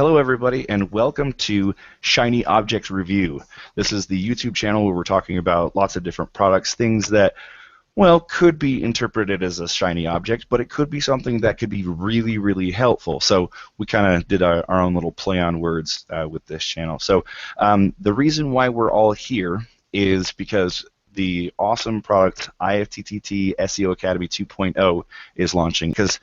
Hello everybody and welcome to Shiny Object Review. This is the YouTube channel where we're talking about lots of different products, things that, well, could be interpreted as a shiny object, but it could be something that could be really, really helpful. So we kind of did our own little play on words with this channel. So the reason why we're all here is because the awesome product IFTTT SEO Academy 2.0 is launching, because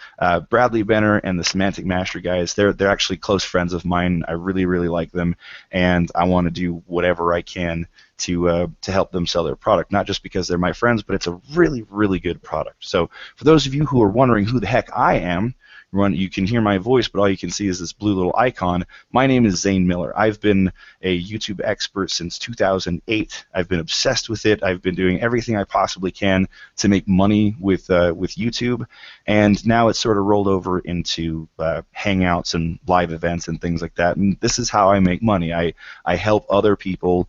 Bradley Benner and the Semantic Mastery guys, they're actually close friends of mine. I really, really like them, and I want to do whatever I can to help them sell their product, not just because they're my friends, but it's a really, really good product. So for those of you who are wondering who the heck I am, you can hear my voice, but all you can see is this blue little icon. My name is Zane Miller. I've been a YouTube expert since 2008. I've been obsessed with it. I've been doing everything I possibly can to make money with YouTube, and now it's sort of rolled over into Hangouts and live events and things like that. And this is how I make money. I help other people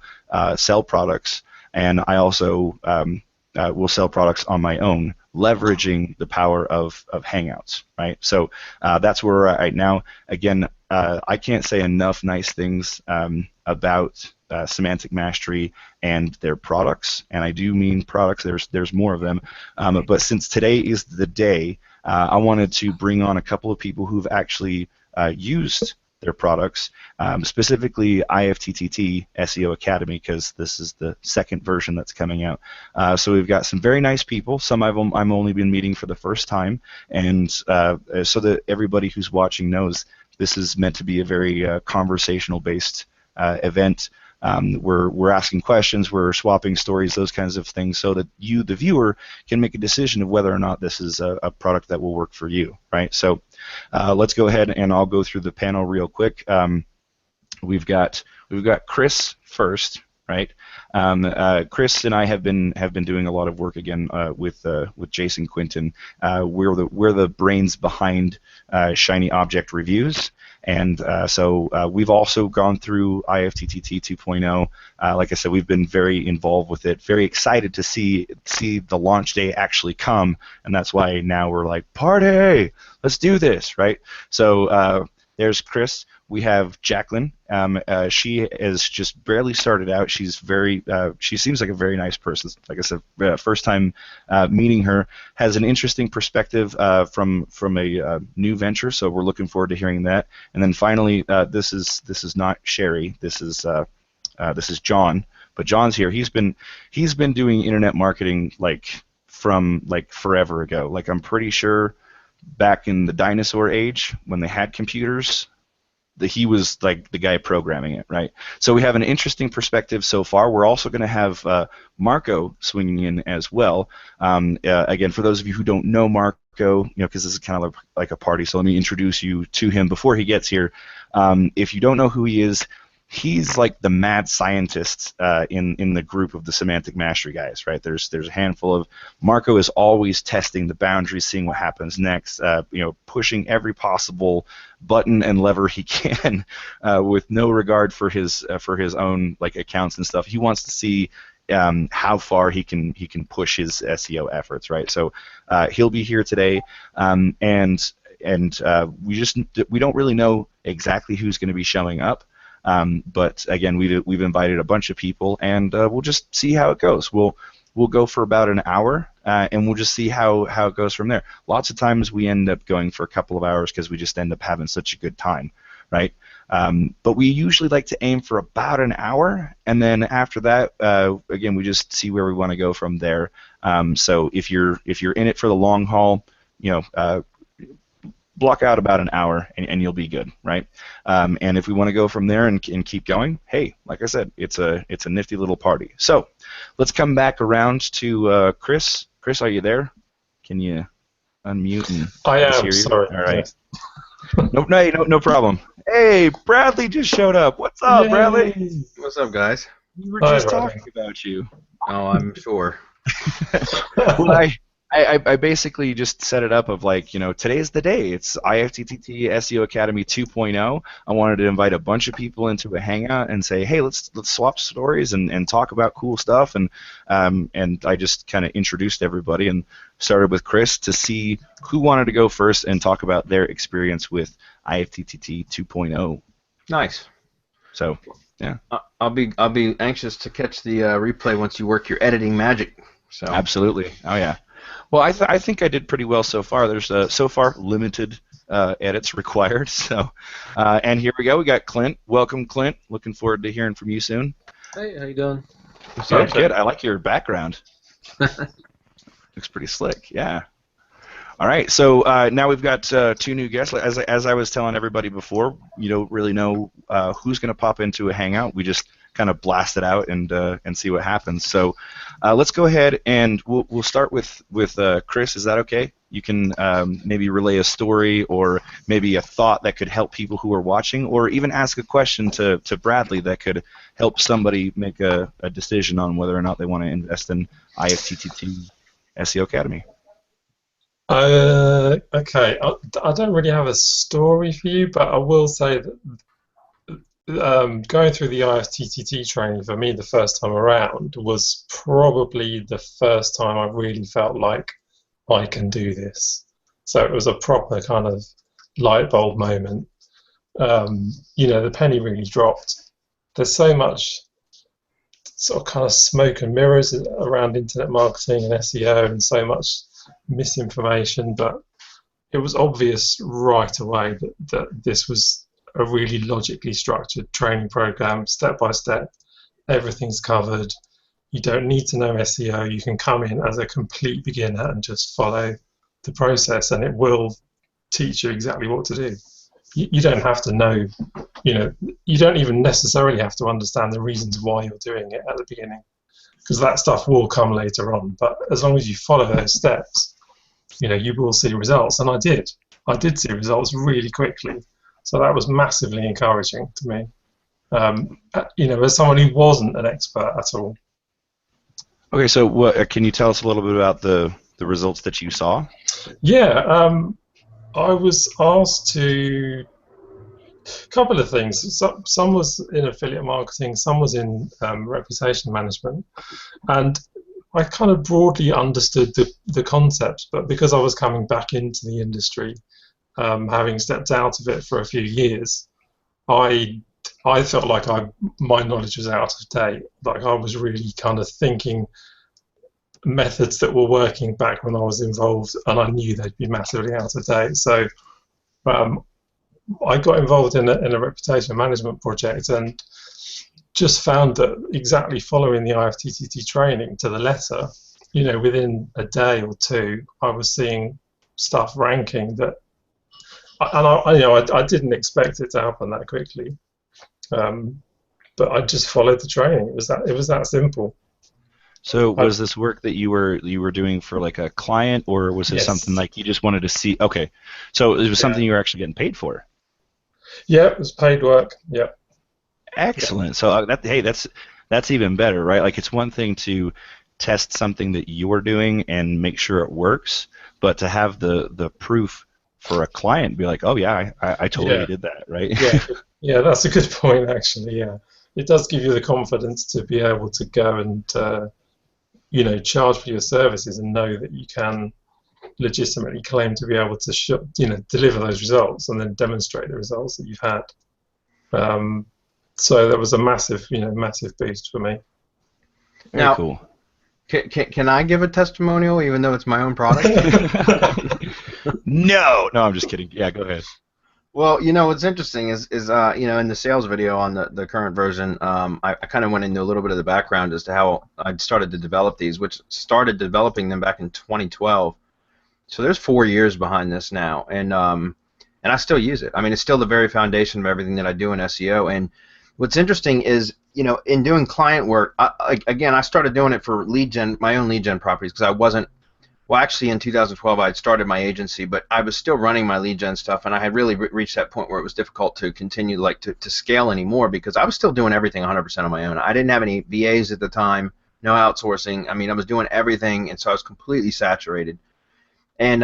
sell products, and I also will sell products on my own, leveraging the power of Hangouts, right? So that's where we're at right now. Again, I can't say enough nice things about Semantic Mastery and their products, and I do mean products. There's more of them, but since today is the day, I wanted to bring on a couple of people who've actually used their products, specifically IFTTT SEO Academy, because this is the second version that's coming out. So we've got some very nice people. Some of them I'm only been meeting for the first time, and so that everybody who's watching knows this is meant to be a very conversational-based event. We're asking questions, we're swapping stories, those kinds of things, so that you, the viewer, can make a decision of whether or not this is a product that will work for you, right? So let's go ahead and I'll go through the panel real quick. We've got Chris first, right? Chris and I have been doing a lot of work again with Jason Quinton. We're the brains behind Shiny Object Reviews. And so we've also gone through IFTTT 2.0. Like I said, we've been very involved with it, very excited to see the launch day actually come, and that's why now we're like, party, let's do this, right? So there's Chris. We have Jacqueline. She has just barely started out. She's she seems like a very nice person. Like I said, first time meeting her. Has an interesting perspective from a new venture. So we're looking forward to hearing that. And then finally, this is not Sherry. This is John. But John's here. He's been doing internet marketing from forever ago. Like, I'm pretty sure back in the dinosaur age when they had computers, he was like the guy programming it, right? So we have an interesting perspective so far. We're also going to have Marco swinging in as well. Again, for those of you who don't know Marco, because this is kind of like a party, so let me introduce you to him before he gets here. If you don't know who he is, he's like the mad scientist in the group of the Semantic Mastery guys, right? There's a handful of. Marco is always testing the boundaries, seeing what happens next, pushing every possible button and lever he can, with no regard for his own accounts and stuff. He wants to see how far he can push his SEO efforts, right? So he'll be here today, and we don't really know exactly who's going to be showing up. But again, we've invited a bunch of people, and we'll just see how it goes. We'll go for about an hour, and we'll just see how it goes from there. Lots of times we end up going for a couple of hours because we just end up having such a good time, right? But we usually like to aim for about an hour, and then after that, again, we just see where we want to go from there. So if you're in it for the long haul, block out about an hour and you'll be good, right? And if we want to go from there and keep going, hey, like I said, it's a nifty little party. So let's come back around to Chris. Chris, are you there? Can you unmute and I am, hear you? sorry. All right. No problem. Hey, Bradley just showed up. What's up, Yay. Bradley? What's up, guys? We were Hi, just Bradley. talking about you. Oh, I'm sure. Well, I basically just set it up of today's the day. It's IFTTT SEO Academy 2.0. I wanted to invite a bunch of people into a hangout and say, hey, let's swap stories and talk about cool stuff. And I just kind of introduced everybody and started with Chris to see who wanted to go first and talk about their experience with IFTTT 2.0. Nice. So, yeah. I'll be anxious to catch the replay once you work your editing magic. So. Absolutely. Oh yeah. Well, I think I did pretty well so far. There's so far limited edits required. So, and here we go. We got Clint. Welcome, Clint. Looking forward to hearing from you soon. Hey, how you doing? Good, good. I like your background. Looks pretty slick. Yeah. All right. So now we've got two new guests. As I was telling everybody before, you don't really know who's going to pop into a Hangout. We just kind of blast it out and see what happens. So let's go ahead and we'll start with Chris. Is that okay? You can maybe relay a story or maybe a thought that could help people who are watching, or even ask a question to Bradley that could help somebody make a decision on whether or not they want to invest in IFTTT SEO Academy. Okay, I don't really have a story for you, but I will say that going through the IFTTT training for me the first time around was probably the first time I really felt like I can do this. So it was a proper kind of light bulb moment. The penny really dropped. There's so much sort of kind of smoke and mirrors around internet marketing and SEO, and so much misinformation, but it was obvious right away that this was a really logically structured training program, step by step. Everything's covered. You don't need to know SEO. You can come in as a complete beginner and just follow the process, and it will teach you exactly what to do. You don't have to know, you don't even necessarily have to understand the reasons why you're doing it at the beginning, because that stuff will come later on. But as long as you follow those steps, you will see results. And I did see results really quickly. So that was massively encouraging to me, as someone who wasn't an expert at all. Okay, so can you tell us a little bit about the results that you saw? Yeah, I was asked to a couple of things. Some was in affiliate marketing, some was in reputation management, and I kind of broadly understood the concepts, but because I was coming back into the industry, having stepped out of it for a few years, I felt like my knowledge was out of date. Like I was really kind of thinking methods that were working back when I was involved, and I knew they'd be massively out of date. So I got involved in a reputation management project and just found that exactly following the IFTTT training to the letter, within a day or two, I was seeing stuff ranking that, and I didn't expect it to happen that quickly, but I just followed the training. It was that simple. So was this work that you were doing for like a client, or was it Yes. something like you just wanted to see? Okay, so it was something you were actually getting paid for. Yeah, it was paid work. Yeah. Excellent. So that's even better, right? Like it's one thing to test something that you're doing and make sure it works, but to have the proof for a client, be like, oh yeah, I totally did that, right? Yeah, that's a good point actually. Yeah, it does give you the confidence to be able to go and charge for your services and know that you can legitimately claim to be able to deliver those results and then demonstrate the results that you've had. So that was a massive boost for me. Very Now, cool. Can I give a testimonial even though it's my own product? No, I'm just kidding. Yeah, go ahead. Well, what's interesting is in the sales video on the current version, I kind of went into a little bit of the background as to how I started to develop these, which started developing them back in 2012. So there's 4 years behind this now, and I still use it. I mean, it's still the very foundation of everything that I do in SEO. And what's interesting is, in doing client work, I started doing it for my own lead gen properties, because I wasn't. Well, actually, in 2012, I had started my agency, but I was still running my lead gen stuff, and I had really reached that point where it was difficult to continue to scale anymore, because I was still doing everything 100% on my own. I didn't have any VAs at the time, no outsourcing. I mean, I was doing everything, and so I was completely saturated. And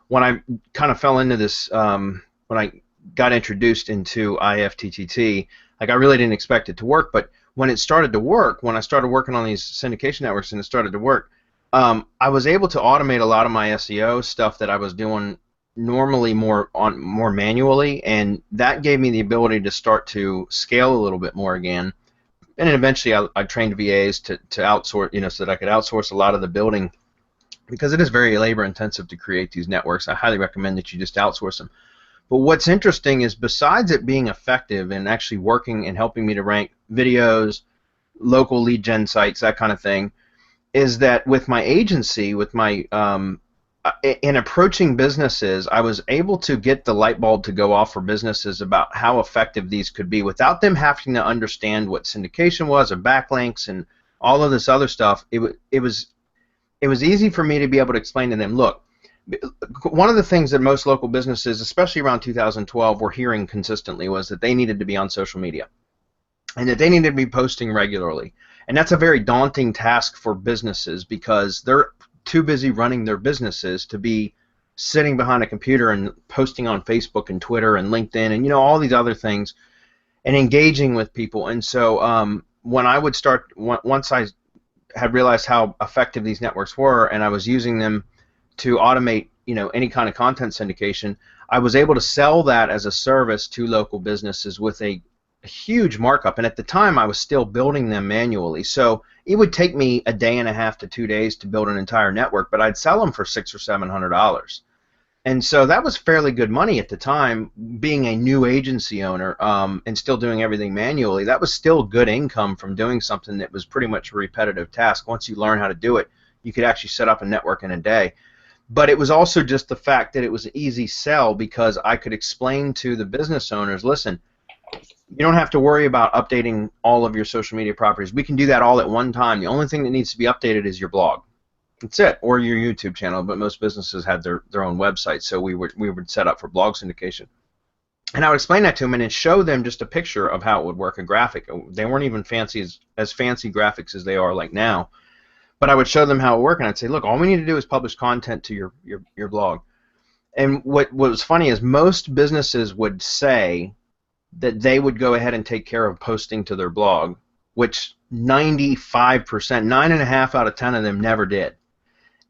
when I kind of fell into this, when I got introduced into IFTTT, like I really didn't expect it to work, but when it started to work, when I started working on these syndication networks and it started to work, I was able to automate a lot of my SEO stuff that I was doing normally more manually, and that gave me the ability to start to scale a little bit more again. And then eventually I trained VAs to outsource, so that I could outsource a lot of the building, because it is very labor intensive to create these networks. I highly recommend that you just outsource them. But what's interesting is, besides it being effective and actually working and helping me to rank videos, local lead gen sites, that kind of thing, is that with my agency, with my in approaching businesses, I was able to get the light bulb to go off for businesses about how effective these could be without them having to understand what syndication was, or backlinks, and all of this other stuff. It was easy for me to be able to explain to them, look, one of the things that most local businesses, especially around 2012, were hearing consistently was that they needed to be on social media, and that they needed to be posting regularly. And that's a very daunting task for businesses, because they're too busy running their businesses to be sitting behind a computer and posting on Facebook and Twitter and LinkedIn and all these other things, and engaging with people. And so when I would start, once I had realized how effective these networks were, and I was using them to automate any kind of content syndication, I was able to sell that as a service to local businesses with a huge markup. And at the time, I was still building them manually, so it would take me a day and a half to 2 days to build an entire network, but I'd sell them for $600 or $700. And so that was fairly good money at the time. Being a new agency owner and still doing everything manually, that was still good income from doing something that was pretty much a repetitive task. Once you learn how to do it, you could actually set up a network in a day. But it was also just the fact that it was an easy sell, because I could explain to the business owners, listen, you don't have to worry about updating all of your social media properties. We can do that all at one time. The only thing that needs to be updated is your blog. That's it, or your YouTube channel. But most businesses had their own website, so we would set up for blog syndication. And I would explain that to them and then show them just a picture of how it would work, a graphic. They weren't even as fancy graphics as they are like now. But I would show them how it worked, and I'd say, look, all we need to do is publish content to your blog. And what was funny is, most businesses would say that they would go ahead and take care of posting to their blog, which 95%, 9.5 out of 10 of them never did.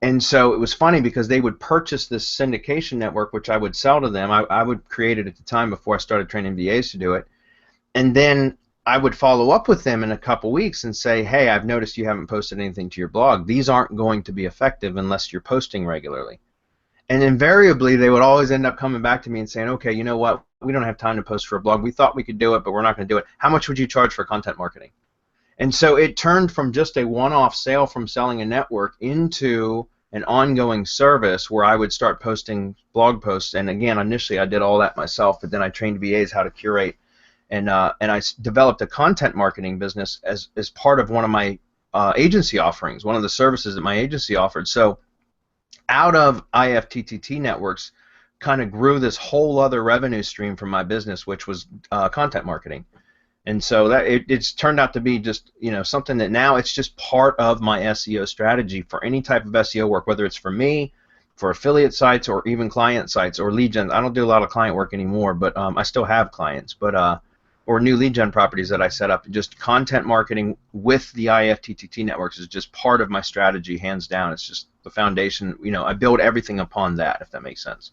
And so it was funny, because they would purchase this syndication network, which I would sell to them. I would create it at the time before I started training VAs to do it. And then I would follow up with them in a couple weeks and say, hey, I've noticed you haven't posted anything to your blog. These aren't going to be effective unless you're posting regularly. And invariably, they would always end up coming back to me and saying, okay, you know what, we don't have time to post for a blog. We thought we could do it, but we're not going to do it. How much would you charge for content marketing? And so it turned from just a one-off sale from selling a network into an ongoing service where I would start posting blog posts. And again, initially I did all that myself, but then I trained VAs how to curate. And I developed a content marketing business as part of one of my agency offerings, one of the services that my agency offered. So out of IFTTT networks kind of grew this whole other revenue stream from my business, which was content marketing. And so that it's turned out to be just something that now it's just part of my SEO strategy for any type of SEO work, whether it's for me, for affiliate sites, or even client sites or lead gen. I don't do a lot of client work anymore, but I still have clients, but or new lead gen properties that I set up. Just content marketing with the IFTTT networks is just part of my strategy, hands down. It's just the foundation. I build everything upon that, if that makes sense.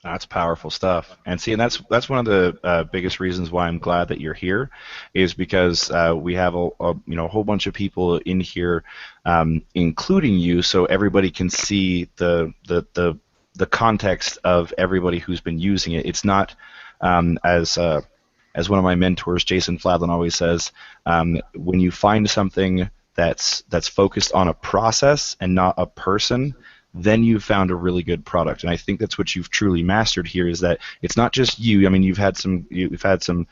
That's powerful stuff. And see, and that's one of the biggest reasons why I'm glad that you're here, is because we have a whole bunch of people in here, including you, so everybody can see the context of everybody who's been using it. It's not as one of my mentors, Jason Fladlin, always says, when you find something that's focused on a process and not a person, then you've found a really good product. And I think that's what you've truly mastered here, is that it's not just you. I mean, you've had some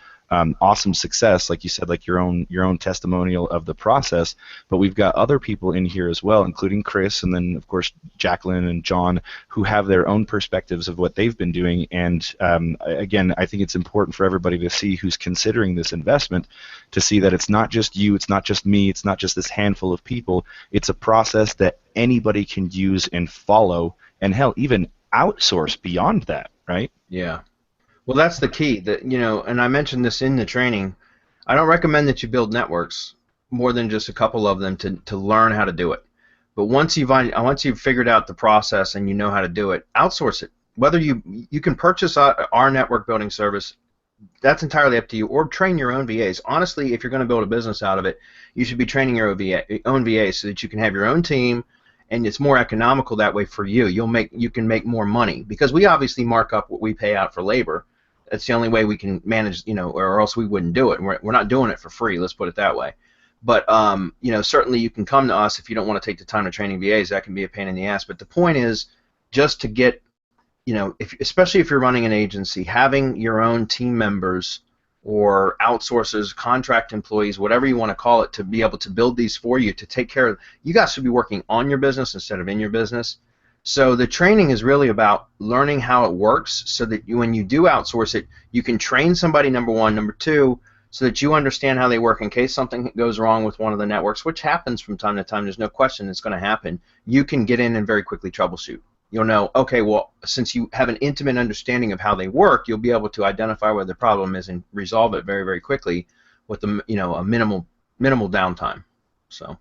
awesome success, like you said, like your own testimonial of the process, but we've got other people in here as well, including Chris, and then of course Jacqueline and John, who have their own perspectives of what they've been doing. And again, I think it's important for everybody to see, who's considering this investment, to see that it's not just you, it's not just me, it's not just this handful of people. It's a process that anybody can use and follow, and hell, even outsource beyond that, right? Yeah. Well, that's the key. And I mentioned this in the training. I don't recommend that you build networks more than just a couple of them to learn how to do it. But once you've figured out the process and you know how to do it, outsource it. whether you can purchase our network building service, that's entirely up to you, or train your own VAs. Honestly, if you're going to build a business out of it, you should be training your own VAs so that you can have your own team, and it's more economical that way for you. You can make more money, because we obviously mark up what we pay out for labor. That's the only way we can manage, or else we wouldn't do it. We're not doing it for free. Let's put it that way. But certainly you can come to us if you don't want to take the time to training VAs. That can be a pain in the ass. But the point is, just to get, especially if you're running an agency, having your own team members or outsourcers, contract employees, whatever you want to call it, to be able to build these for you, to take care of. You guys should be working on your business instead of in your business. So the training is really about learning how it works, so that when you do outsource it, you can train somebody, number one. Number two, so that you understand how they work in case something goes wrong with one of the networks, which happens from time to time. There's no question it's going to happen. You can get in and very quickly troubleshoot. You'll know, okay, well, since you have an intimate understanding of how they work, you'll be able to identify where the problem is and resolve it very, very quickly with a minimal downtime. So.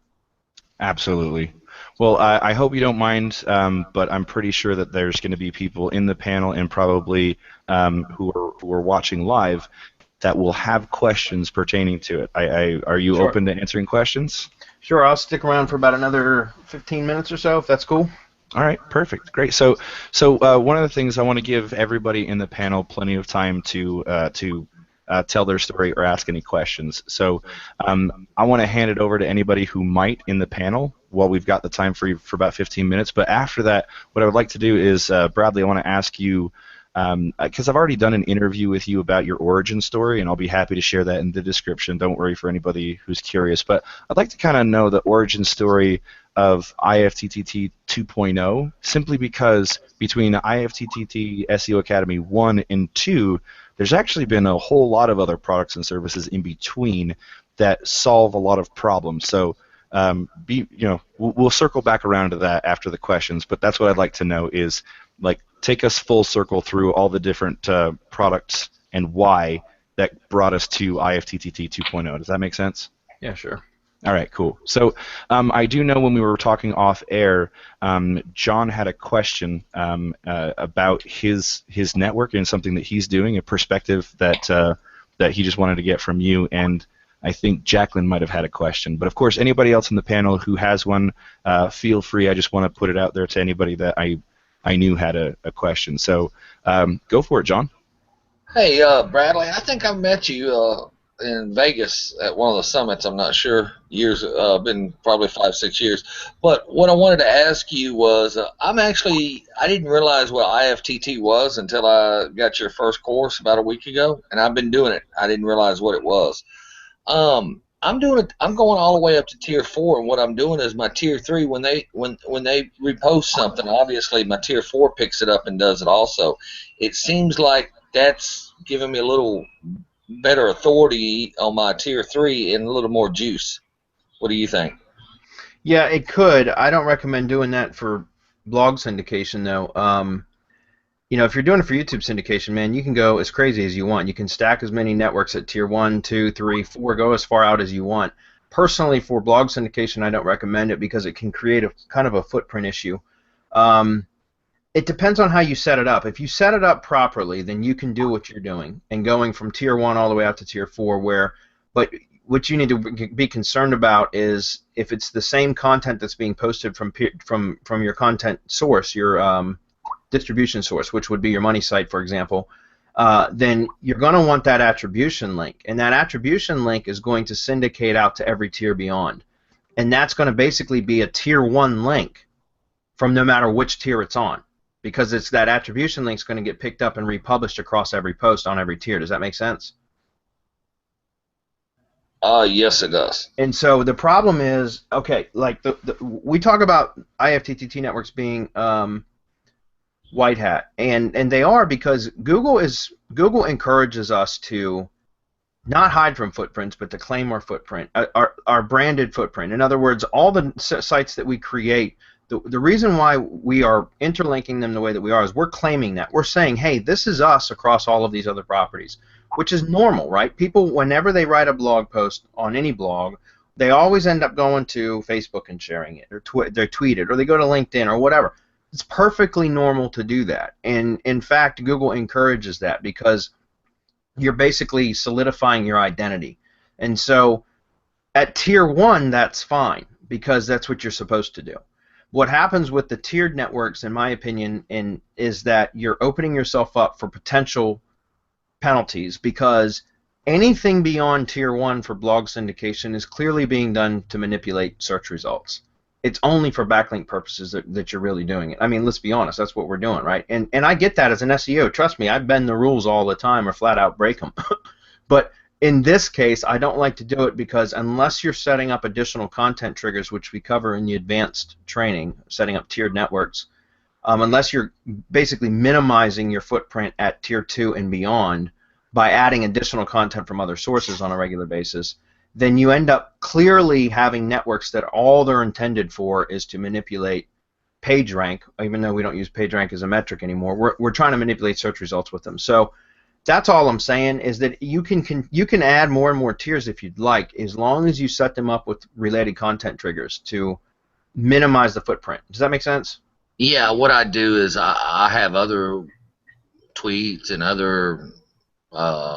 Absolutely. Well, I hope you don't mind, but I'm pretty sure that there's going to be people in the panel and probably who are watching live that will have questions pertaining to it. Are you Sure. open to answering questions? Sure, I'll stick around for about another 15 minutes or so, if that's cool. All right, perfect, great. So one of the things I want to give everybody in the panel plenty of time to tell their story or ask any questions. So I want to hand it over to anybody who might in the panel while we've got the time for you for about 15 minutes. But after that, what I would like to do is, Bradley, I want to ask you, because I've already done an interview with you about your origin story, and I'll be happy to share that in the description. Don't worry for anybody who's curious. But I'd like to kind of know the origin story of IFTTT 2.0, simply because between IFTTT SEO Academy 1 and 2, there's actually been a whole lot of other products and services in between that solve a lot of problems. So we'll circle back around to that after the questions, but that's what I'd like to know is, like, take us full circle through all the different products and why that brought us to IFTTT 2.0. Does that make sense? Yeah, sure. All right, cool. So I do know when we were talking off air, John had a question about his network and something that he's doing, a perspective that he just wanted to get from you, and I think Jacqueline might have had a question. But of course, anybody else in the panel who has one, feel free. I just want to put it out there to anybody that I knew had a question. So go for it, John. Hey, Bradley, I think I met you in Vegas at one of the summits. I'm not sure. Been probably 5-6 years. But what I wanted to ask you was, I didn't realize what IFTT was until I got your first course about a week ago, and I've been doing it. I didn't realize what it was. I'm doing it. I'm going all the way up to tier 4, and what I'm doing is my tier 3. When they repost something, obviously my tier 4 picks it up and does it also. It seems like that's giving me a little better authority on my tier 3 and a little more juice. What do you think? Yeah, it could. I don't recommend doing that for blog syndication, though. If you're doing it for YouTube syndication, man, you can go as crazy as you want. You can stack as many networks at tier 1, 2, 3, 4, go as far out as you want. Personally, for blog syndication, I don't recommend it because it can create a kind of a footprint issue. It depends on how you set it up. If you set it up properly, then you can do what you're doing and going from tier 1 all the way out to tier 4. But what you need to be concerned about is if it's the same content that's being posted from your content source, your distribution source, which would be your money site, for example, then you're going to want that attribution link, and that attribution link is going to syndicate out to every tier beyond, and that's going to basically be a tier 1 link from no matter which tier it's on, because it's that attribution link is going to get picked up and republished across every post on every tier. Does that make sense? Yes, it does. And so the problem is, okay, like we talk about IFTTT networks being white hat, and they are, because Google encourages us to not hide from footprints, but to claim our footprint, our branded footprint. In other words, all the sites that we create, the reason why we are interlinking them the way that we are is we're claiming that. We're saying, hey, this is us across all of these other properties, which is normal, right? People, whenever they write a blog post on any blog, they always end up going to Facebook and sharing it, or they tweet it, or they go to LinkedIn or whatever. It's perfectly normal to do that, and in fact, Google encourages that because you're basically solidifying your identity. And so at tier 1, that's fine because that's what you're supposed to do. What happens with the tiered networks, in my opinion, is that you're opening yourself up for potential penalties because anything beyond tier 1 for blog syndication is clearly being done to manipulate search results. It's only for backlink purposes that you're really doing it. I mean, let's be honest, that's what we're doing, right? And I get that as an SEO. Trust me, I bend the rules all the time or flat out break them. But in this case, I don't like to do it because unless you're setting up additional content triggers, which we cover in the advanced training, setting up tiered networks, unless you're basically minimizing your footprint at tier 2 and beyond by adding additional content from other sources on a regular basis, then you end up clearly having networks that all they're intended for is to manipulate PageRank, even though we don't use PageRank as a metric anymore. We're trying to manipulate search results with them. So that's all I'm saying is that you can add more and more tiers if you'd like, as long as you set them up with related content triggers to minimize the footprint. Does that make sense? Yeah, what I do is I have other tweets and other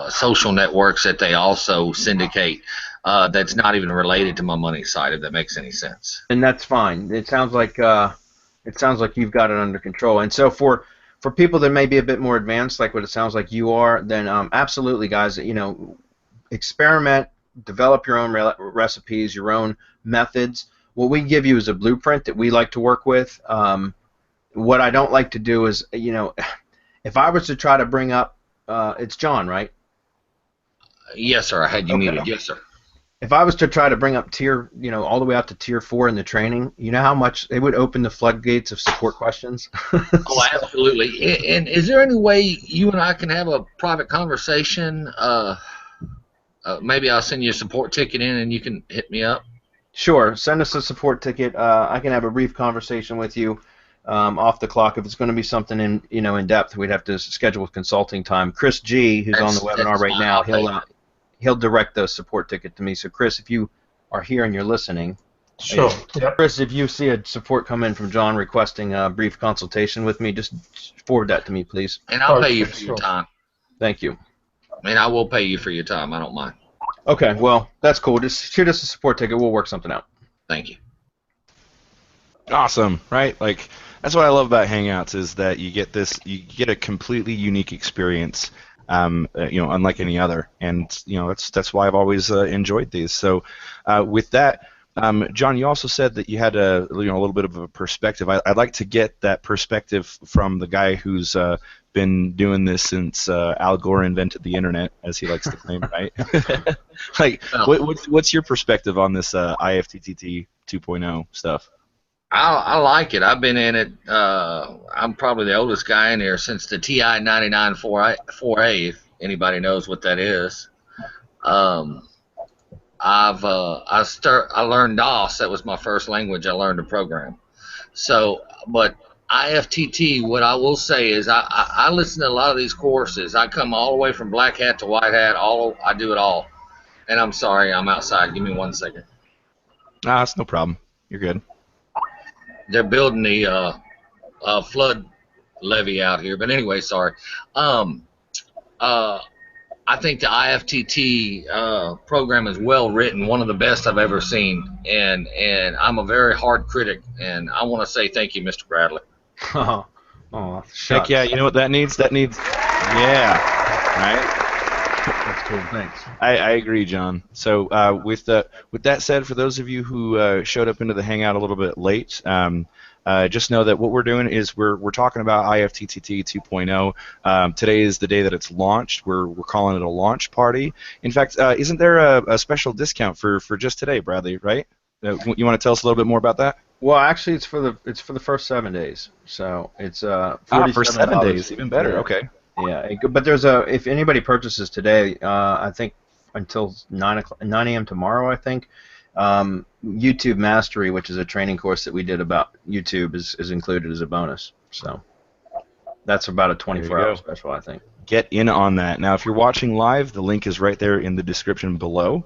social networks that they also syndicate that's not even related to my money site, if that makes any sense. And that's fine. It sounds like you've got it under control. And so for people that may be a bit more advanced, like what it sounds like you are, then absolutely, guys, experiment, develop your own recipes, your own methods. What we give you is a blueprint that we like to work with. What I don't like to do is, if I was to try to bring up, it's John, right? Yes, sir. I had you muted. Yes, sir. If I was to try to bring up tier, all the way out to tier 4 in the training, you know how much it would open the floodgates of support questions? Oh, absolutely. And is there any way you and I can have a private conversation? Maybe I'll send you a support ticket in and you can hit me up. Sure. Send us a support ticket. I can have a brief conversation with you off the clock. If it's going to be something in depth, we'd have to schedule with consulting time. Chris G, who's on the webinar right now, he'll direct the support ticket to me. So Chris, if you are here and you're listening, sure. Yep. Chris, if you see a support come in from John requesting a brief consultation with me, just forward that to me, please. And I'll pay you for your time. Thank you. And I will pay you for your time. I don't mind. Okay, well, that's cool. Just shoot us a support ticket. We'll work something out. Thank you. Awesome, right? Like, that's what I love about Hangouts is that you get a completely unique experience. Unlike any other, and that's why I've always enjoyed these. So, with that, John, you also said that you had a little bit of a perspective. I'd like to get that perspective from the guy who's been doing this since Al Gore invented the internet, as he likes to claim, right? Like, what's your perspective on this IFTTT 2.0 stuff? I like it. I've been in it. I'm probably the oldest guy in here since the TI 99 4A, if anybody knows what that is. I learned DOS. That was my first language I learned to program. So, but IFTT, what I will say is I listen to a lot of these courses. I come all the way from black hat to white hat. I do it all. And I'm sorry, I'm outside. Give me 1 second. It's no problem. You're good. They're building the flood levee out here, but anyway, sorry. I think the IFTT program is well written, one of the best I've ever seen, and I'm a very hard critic, and I want to say thank you, Mr. Bradley. Oh, heck yeah! You know what that needs? Yeah, right. That's cool. Thanks. I agree, John. So with that said, for those of you who showed up into the Hangout a little bit late, just know that what we're doing is we're talking about IFTTT 2.0. Today is the day that it's launched. We're calling it a launch party. In fact, isn't there a special discount for just today, Bradley? Right? You want to tell us a little bit more about that? Well, actually, it's for the first 7 days. So it's for 7 days, even better. Yeah. Okay. Yeah, but there's if anybody purchases today, I think until 9 a.m. tomorrow, I think, YouTube Mastery, which is a training course that we did about YouTube, is included as a bonus. So that's about a 24-hour special, I think. Get in on that. Now, if you're watching live, the link is right there in the description below.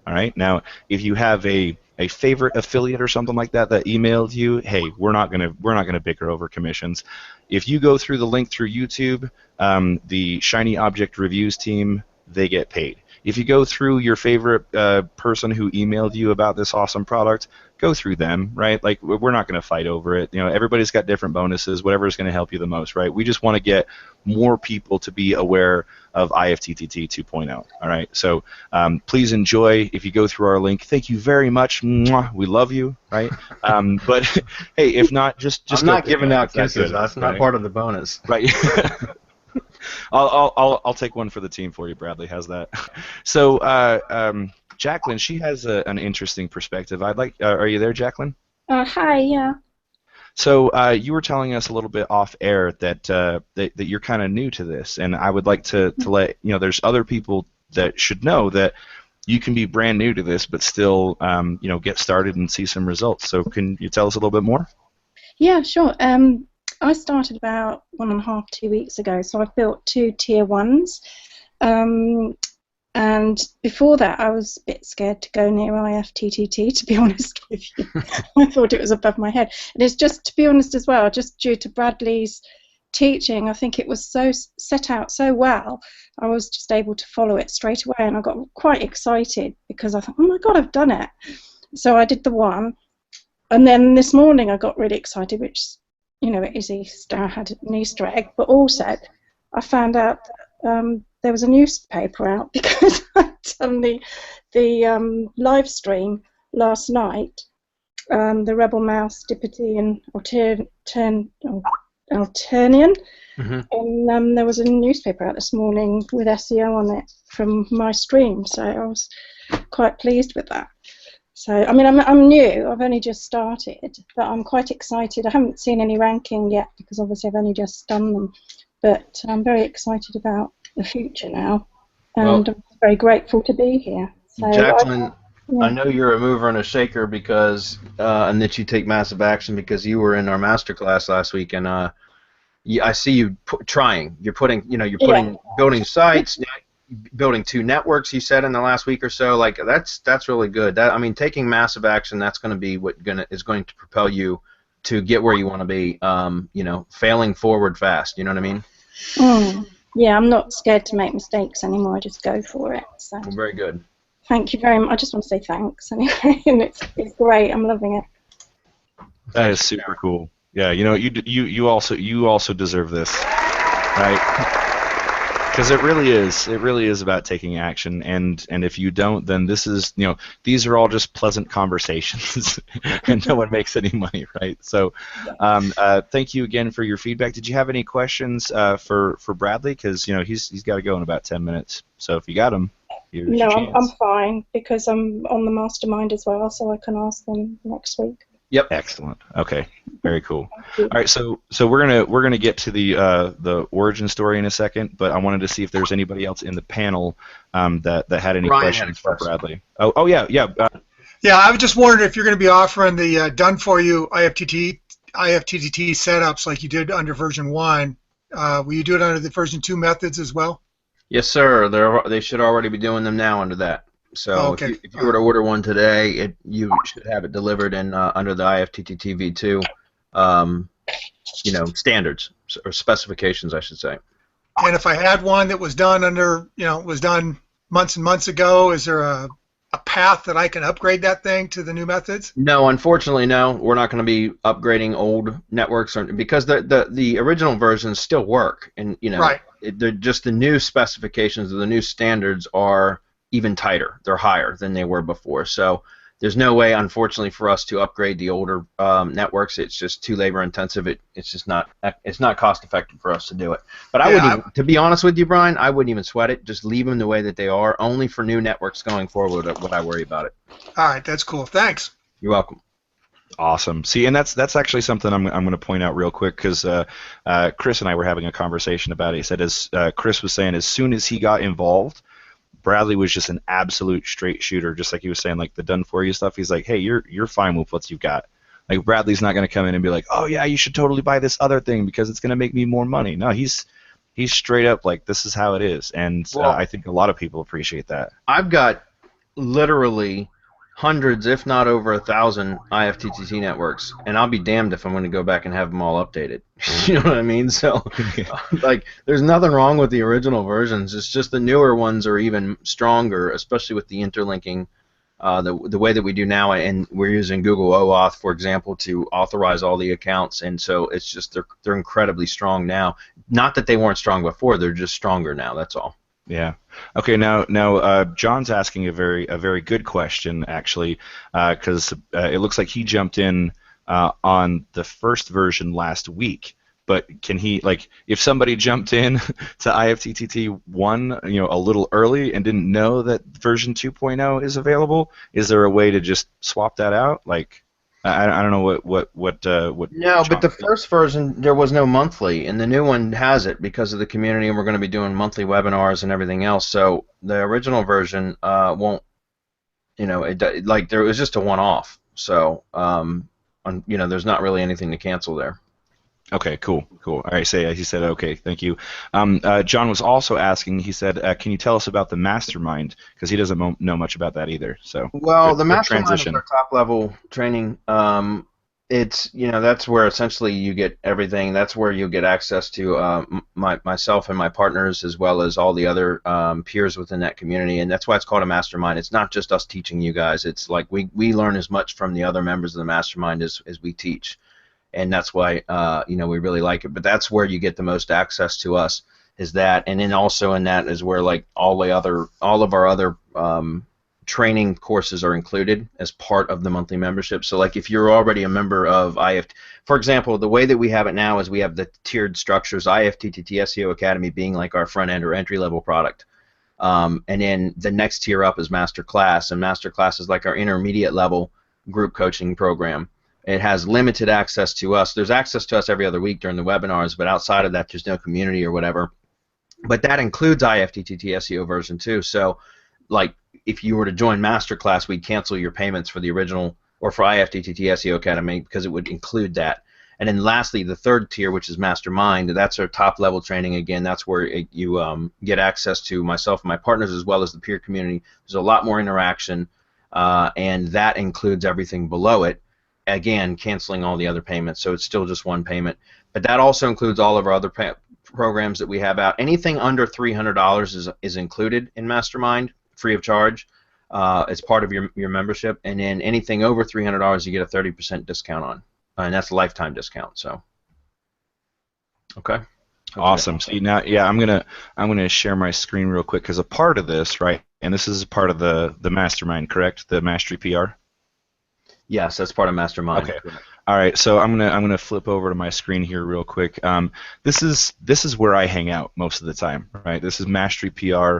All right. Now, if you have a a favorite affiliate or something like that emailed you, hey, we're not gonna bicker over commissions. If you go through the link through YouTube, the Shiny Object Reviews team, they get paid. If you go through your favorite person who emailed you about this awesome product, go through them, right? Like, we're not going to fight over it. Everybody's got different bonuses, whatever is going to help you the most, right? We just want to get more people to be aware of IFTTT 2.0, all right? So please enjoy. If you go through our link, thank you very much. Mwah, we love you, right? But hey, if not, just I'm not giving out kisses. That's not part of the bonus. Right. I'll take one for the team for you, Bradley. How's that? So, Jacqueline, she has an interesting perspective. Are you there, Jacqueline? Hi. Yeah. So you were telling us a little bit off air that you're kind of new to this, and I would like to let there's other people that should know that you can be brand new to this, but still get started and see some results. So can you tell us a little bit more? Yeah, sure. I started about 1.5, 2 weeks ago, so I've built 2 tier 1s. And before that, I was a bit scared to go near IFTTT, to be honest with you. I thought it was above my head. And it's just, to be honest as well, just due to Bradley's teaching, I think it was so set out so well, I was just able to follow it straight away, and I got quite excited because I thought, oh my God, I've done it. So I did the one, and then this morning I got really excited, which it is Easter, I had an Easter egg, but also I found out there was a newspaper out because I'd done the live stream last night, the Rebel Mouse Dipity Alternian, and there was a newspaper out this morning with SEO on it from my stream, so I was quite pleased with that. So, I mean, I'm new, I've only just started, but I'm quite excited. I haven't seen any ranking yet because obviously I've only just done them, but I'm very excited about the future now, and I'm very grateful to be here. So Jacqueline, I know you're a mover and a shaker because, and that you take massive action because you were in our masterclass last week, and I see you trying. You're putting, building sites, building 2 networks. You said in the last week or so, like that's really good. Taking massive action, that's going to be what is going to propel you to get where you want to be. Failing forward fast. You know what I mean? Yeah, I'm not scared to make mistakes anymore. I just go for it. So. Well, very good. Thank you very much. I just want to say thanks anyway, and it's great. I'm loving it. That is super cool. Yeah, you also deserve this, right? Because it really is about taking action, and if you don't, then these are all just pleasant conversations, and no one makes any money, right? So, thank you again for your feedback. Did you have any questions for Bradley? Because he's got to go in about 10 minutes. So if you got them, no, I'm fine because I'm on the mastermind as well, so I can ask them next week. Yep. Excellent. Okay. Very cool. All right. So we're gonna get to the origin story in a second, but I wanted to see if there's anybody else in the panel that had any questions for Bradley. Oh yeah. Yeah, I was just wondering if you're going to be offering the done for you IFTTT setups like you did under version 1. Will you do it under the version 2 methods as well? Yes, sir. They should already be doing them now under that. So if you were to order one today, you should have it delivered in under the IFTTT v2, standards or specifications, I should say. And if I had one that was done was done months and months ago, is there a path that I can upgrade that thing to the new methods? No, unfortunately, no. We're not going to be upgrading old networks because the original versions still work, and they're just the new specifications or the new standards are even tighter. They're higher than they were before. So there's no way, unfortunately, for us to upgrade the older networks. It's just too labor intensive. It's just not cost effective for us to do it. But I wouldn't, to be honest with you, Brian, I wouldn't even sweat it. Just leave them the way that they are. Only for new networks going forward would I worry about it. All right, that's cool. Thanks. You're welcome. Awesome. See, and that's actually something I'm going to point out real quick because Chris and I were having a conversation about it. He said, as Chris was saying, as soon as he got involved, Bradley was just an absolute straight shooter, just like he was saying, like the done for you stuff. He's like, hey, you're fine with what you've got. Like Bradley's not going to come in and be like, oh yeah, you should totally buy this other thing because it's going to make me more money. No, he's straight up like, this is how it is, and I think a lot of people appreciate that. I've got literally hundreds, if not over 1,000 IFTTT networks, and I'll be damned if I'm going to go back and have them all updated. You know what I mean? So, like, there's nothing wrong with the original versions. It's just the newer ones are even stronger, especially with the interlinking, the way that we do now, and we're using Google OAuth, for example, to authorize all the accounts, and so it's just they're incredibly strong now. Not that they weren't strong before; they're just stronger now. That's all. Yeah. Okay. Now, John's asking a very good question actually, because it looks like he jumped in on the first version last week. But can he, like, if somebody jumped in to IFTTT 1, a little early and didn't know that version 2.0 is available, is there a way to just swap that out? Like, I don't know what. No, but the first version there was no monthly, and the new one has it because of the community, and we're going to be doing monthly webinars and everything else. So the original version won't, like there was just a one-off. So there's not really anything to cancel there. Okay, cool. All right, he said, okay, thank you. John was also asking, he said, can you tell us about the mastermind? Because he doesn't know much about that either. So, well, the mastermind is our top-level training. It's, that's where essentially you get everything. That's where you get access to myself and my partners, as well as all the other peers within that community, and that's why it's called a mastermind. It's not just us teaching you guys. It's like we learn as much from the other members of the mastermind as we teach. And that's why we really like it. But that's where you get the most access to us, is that, and then also in that is where like all of our other training courses are included as part of the monthly membership. So like if you're already a member of IFT, for example, the way that we have it now is we have the tiered structures, IFTTT SEO Academy being like our front end or entry level product. And then the next tier up is Master Class, and Master Class is like our intermediate level group coaching program. It has limited access to us. There's access to us every other week during the webinars, but outside of that, there's no community or whatever. But that includes IFTTT SEO version 2. So, like, if you were to join Masterclass, we'd cancel your payments for the original or for IFTTT SEO Academy because it would include that. And then lastly, the third tier, which is Mastermind, that's our top-level training. Again, that's where you get access to myself and my partners as well as the peer community. There's a lot more interaction, and that includes everything below it. Again, canceling all the other payments, so it's still just one payment. But that also includes all of our other programs that we have out. Anything under $300 is included in Mastermind, free of charge, as part of your membership. And then anything over $300, you get a 30% discount on, and that's a lifetime discount. So, okay. Awesome. See now, yeah, I'm gonna share my screen real quick because a part of this, right? And this is a part of the Mastermind, correct? The Mastery PR. Yes, that's part of Mastermind. Okay. All right. So I'm gonna flip over to my screen here real quick. This is where I hang out most of the time, right? This is Mastery PR.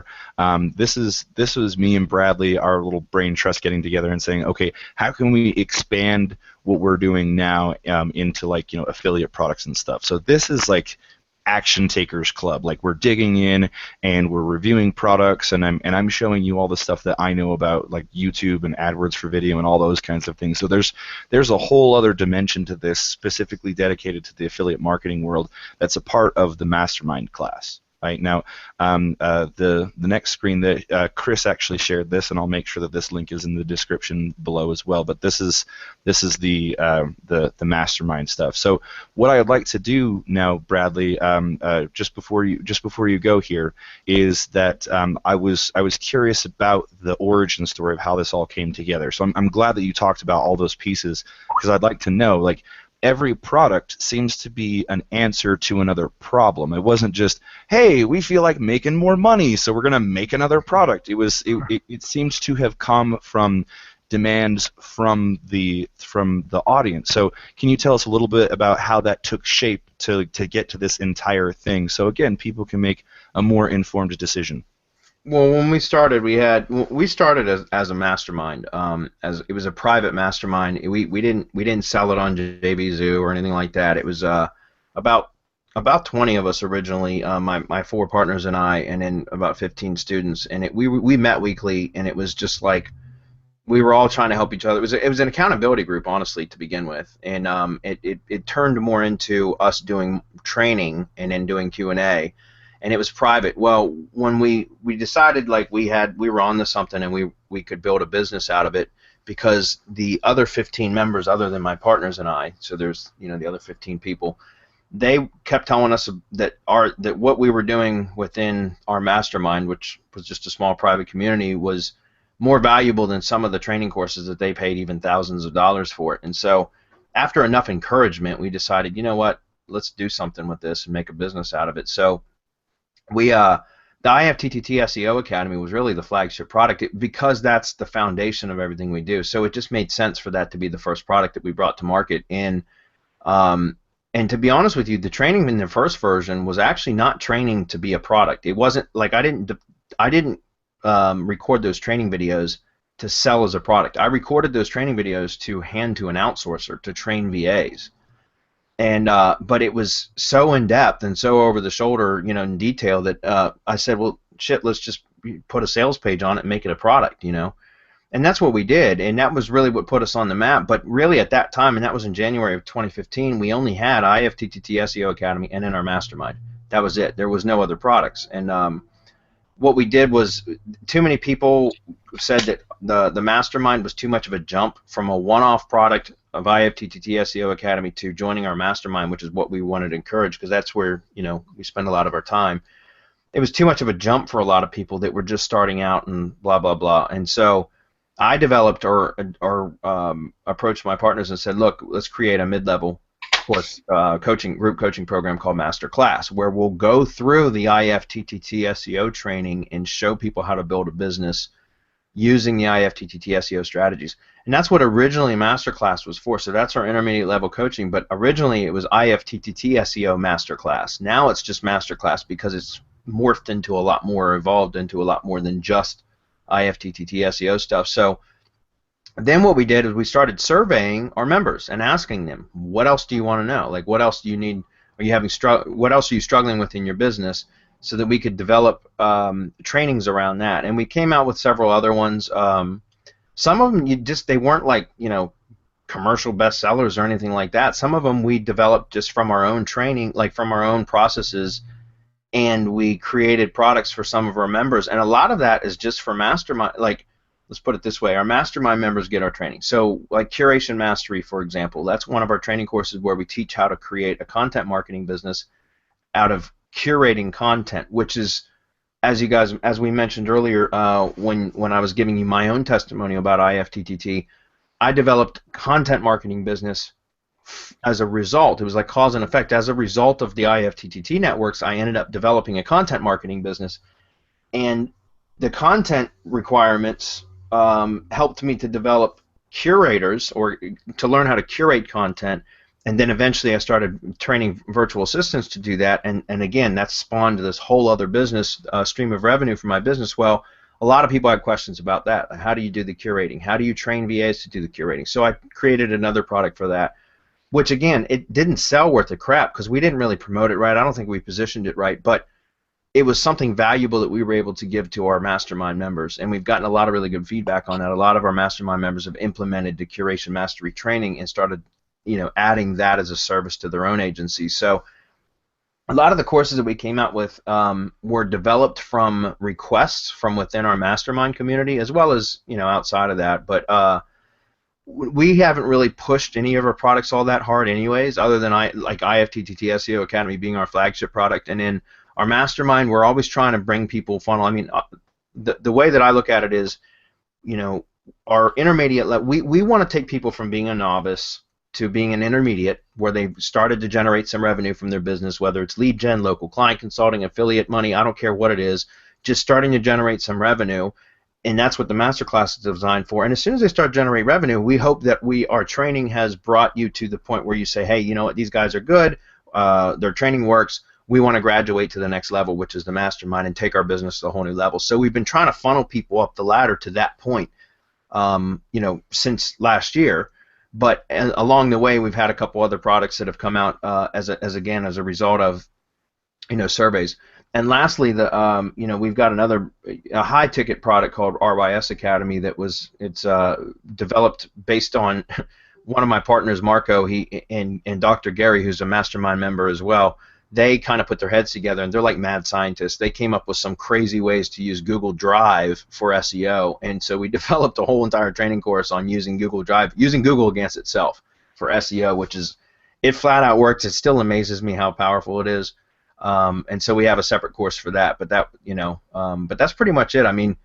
This was me and Bradley, our little brain trust, getting together and saying, okay, how can we expand what we're doing now into like affiliate products and stuff? So this is like Action Takers Club. Like we're digging in and we're reviewing products, and I'm showing you all the stuff that I know about, like YouTube and AdWords for video and all those kinds of things. So there's a whole other dimension to this specifically dedicated to the affiliate marketing world that's a part of the Mastermind class. Right now, the next screen that Chris actually shared this, and I'll make sure that this link is in the description below as well. But this is the Mastermind stuff. So what I'd like to do now, Bradley, just before you go here, is that I was curious about the origin story of how this all came together. So I'm glad that you talked about all those pieces, because I'd like to know, like, every product seems to be an answer to another problem. It wasn't just, hey, we feel like making more money, so we're going to make another product. It seems to have come from demands from the audience. So can you tell us a little bit about how that took shape to get to this entire thing, so again, people can make a more informed decision? Well, when we started, we started as a mastermind. As it was a private mastermind. We didn't sell it on JVZoo or anything like that. It was about 20 of us originally. My 4 partners and I, and then about 15 students. And we met weekly, and it was just like we were all trying to help each other. It was an accountability group, honestly, to begin with. And it turned more into us doing training and then doing Q&A. and it was private. Well, when we decided like we were on to something and we could build a business out of it, because the other 15 members, other than my partners and I, so there's the other 15 people, they kept telling us that what we were doing within our mastermind, which was just a small private community, was more valuable than some of the training courses that they paid even thousands of dollars for it. And so after enough encouragement, we decided, you know what, let's do something with this and make a business out of it. So we the IFTTT SEO Academy was really the flagship product because that's the foundation of everything we do. So it just made sense for that to be the first product that we brought to market. And to be honest with you, the training in the first version was actually not training to be a product. It wasn't like I didn't record those training videos to sell as a product. I recorded those training videos to hand to an outsourcer to train VAs. And but it was so in depth and so over the shoulder, in detail that I said, well, shit, let's just put a sales page on it and make it a product, And that's what we did, and that was really what put us on the map. But really, at that time, and that was in January of 2015, we only had IFTTT SEO Academy and in our mastermind. That was it. There was no other products. And what we did was, too many people said that the mastermind was too much of a jump from a one-off product of IFTTT SEO Academy to joining our mastermind, which is what we wanted to encourage, because that's where we spend a lot of our time. It was too much of a jump for a lot of people that were just starting out and blah blah blah. And so I developed or approached my partners and said, look, let's create a mid-level course group coaching program called Master Class, where we'll go through the IFTTT SEO training and show people how to build a business using the IFTTT SEO strategies. And that's what originally Masterclass was for. So that's our intermediate level coaching, but originally it was IFTTT SEO Masterclass. Now it's just Masterclass because it's morphed into a lot more, evolved into a lot more than just IFTTT SEO stuff. So then what we did is we started surveying our members and asking them, what else do you want to know? Like, what else do you need? Are you having what else are you struggling with in your business? So that we could develop trainings around that. And we came out with several other ones. Some of them they weren't like commercial bestsellers or anything like that. Some of them we developed just from our own training, like from our own processes, and we created products for some of our members. And a lot of that is just for mastermind. Like, let's put it this way: our mastermind members get our training. So, like Curation Mastery, for example, that's one of our training courses where we teach how to create a content marketing business out of curating content, which is, as we mentioned earlier, when I was giving you my own testimony about IFTTT, I developed content marketing business as a result. It was like cause and effect. As a result of the IFTTT networks, I ended up developing a content marketing business, and the content requirements helped me to develop curators, or to learn how to curate content. And then eventually I started training virtual assistants to do that, and again, that spawned this whole other business stream of revenue for my business. Well, a lot of people had questions about that. How do you do the curating? How do you train VAs to do the curating? So I created another product for that, which again, it didn't sell worth a crap because we didn't really promote it right. I don't think we positioned it right, but it was something valuable that we were able to give to our mastermind members, and we've gotten a lot of really good feedback on that. A lot of our mastermind members have implemented the Curation Mastery training and started adding that as a service to their own agency. So a lot of the courses that we came out with were developed from requests from within our mastermind community, as well as outside of that. But we haven't really pushed any of our products all that hard, anyways, other than IFTTT SEO Academy being our flagship product. And in our mastermind, we're always trying to bring people funnel. I mean, the way that I look at it is, our intermediate level. We want to take people from being a novice to being an intermediate, where they've started to generate some revenue from their business, whether it's lead gen, local client consulting, affiliate money, I don't care what it is, just starting to generate some revenue, and that's what the masterclass is designed for. And as soon as they start generating revenue, we hope that our training has brought you to the point where you say, hey, you know what, these guys are good, their training works, we want to graduate to the next level, which is the mastermind, and take our business to a whole new level. So we've been trying to funnel people up the ladder to that point, since last year. But along the way, we've had a couple other products that have come out as a result of surveys. And lastly, we've got a high ticket product called RYS Academy it's developed based on one of my partners, Marco, and Dr. Gary, who's a mastermind member as well. they kind of put their heads together, and they're like mad scientists. They came up with some crazy ways to use Google Drive for SEO, and so we developed a whole entire training course on using Google Drive, using Google against itself for SEO, which is, it flat out works. It still amazes me how powerful it is, and so we have a separate course for that. But that, but that's pretty much it. I mean,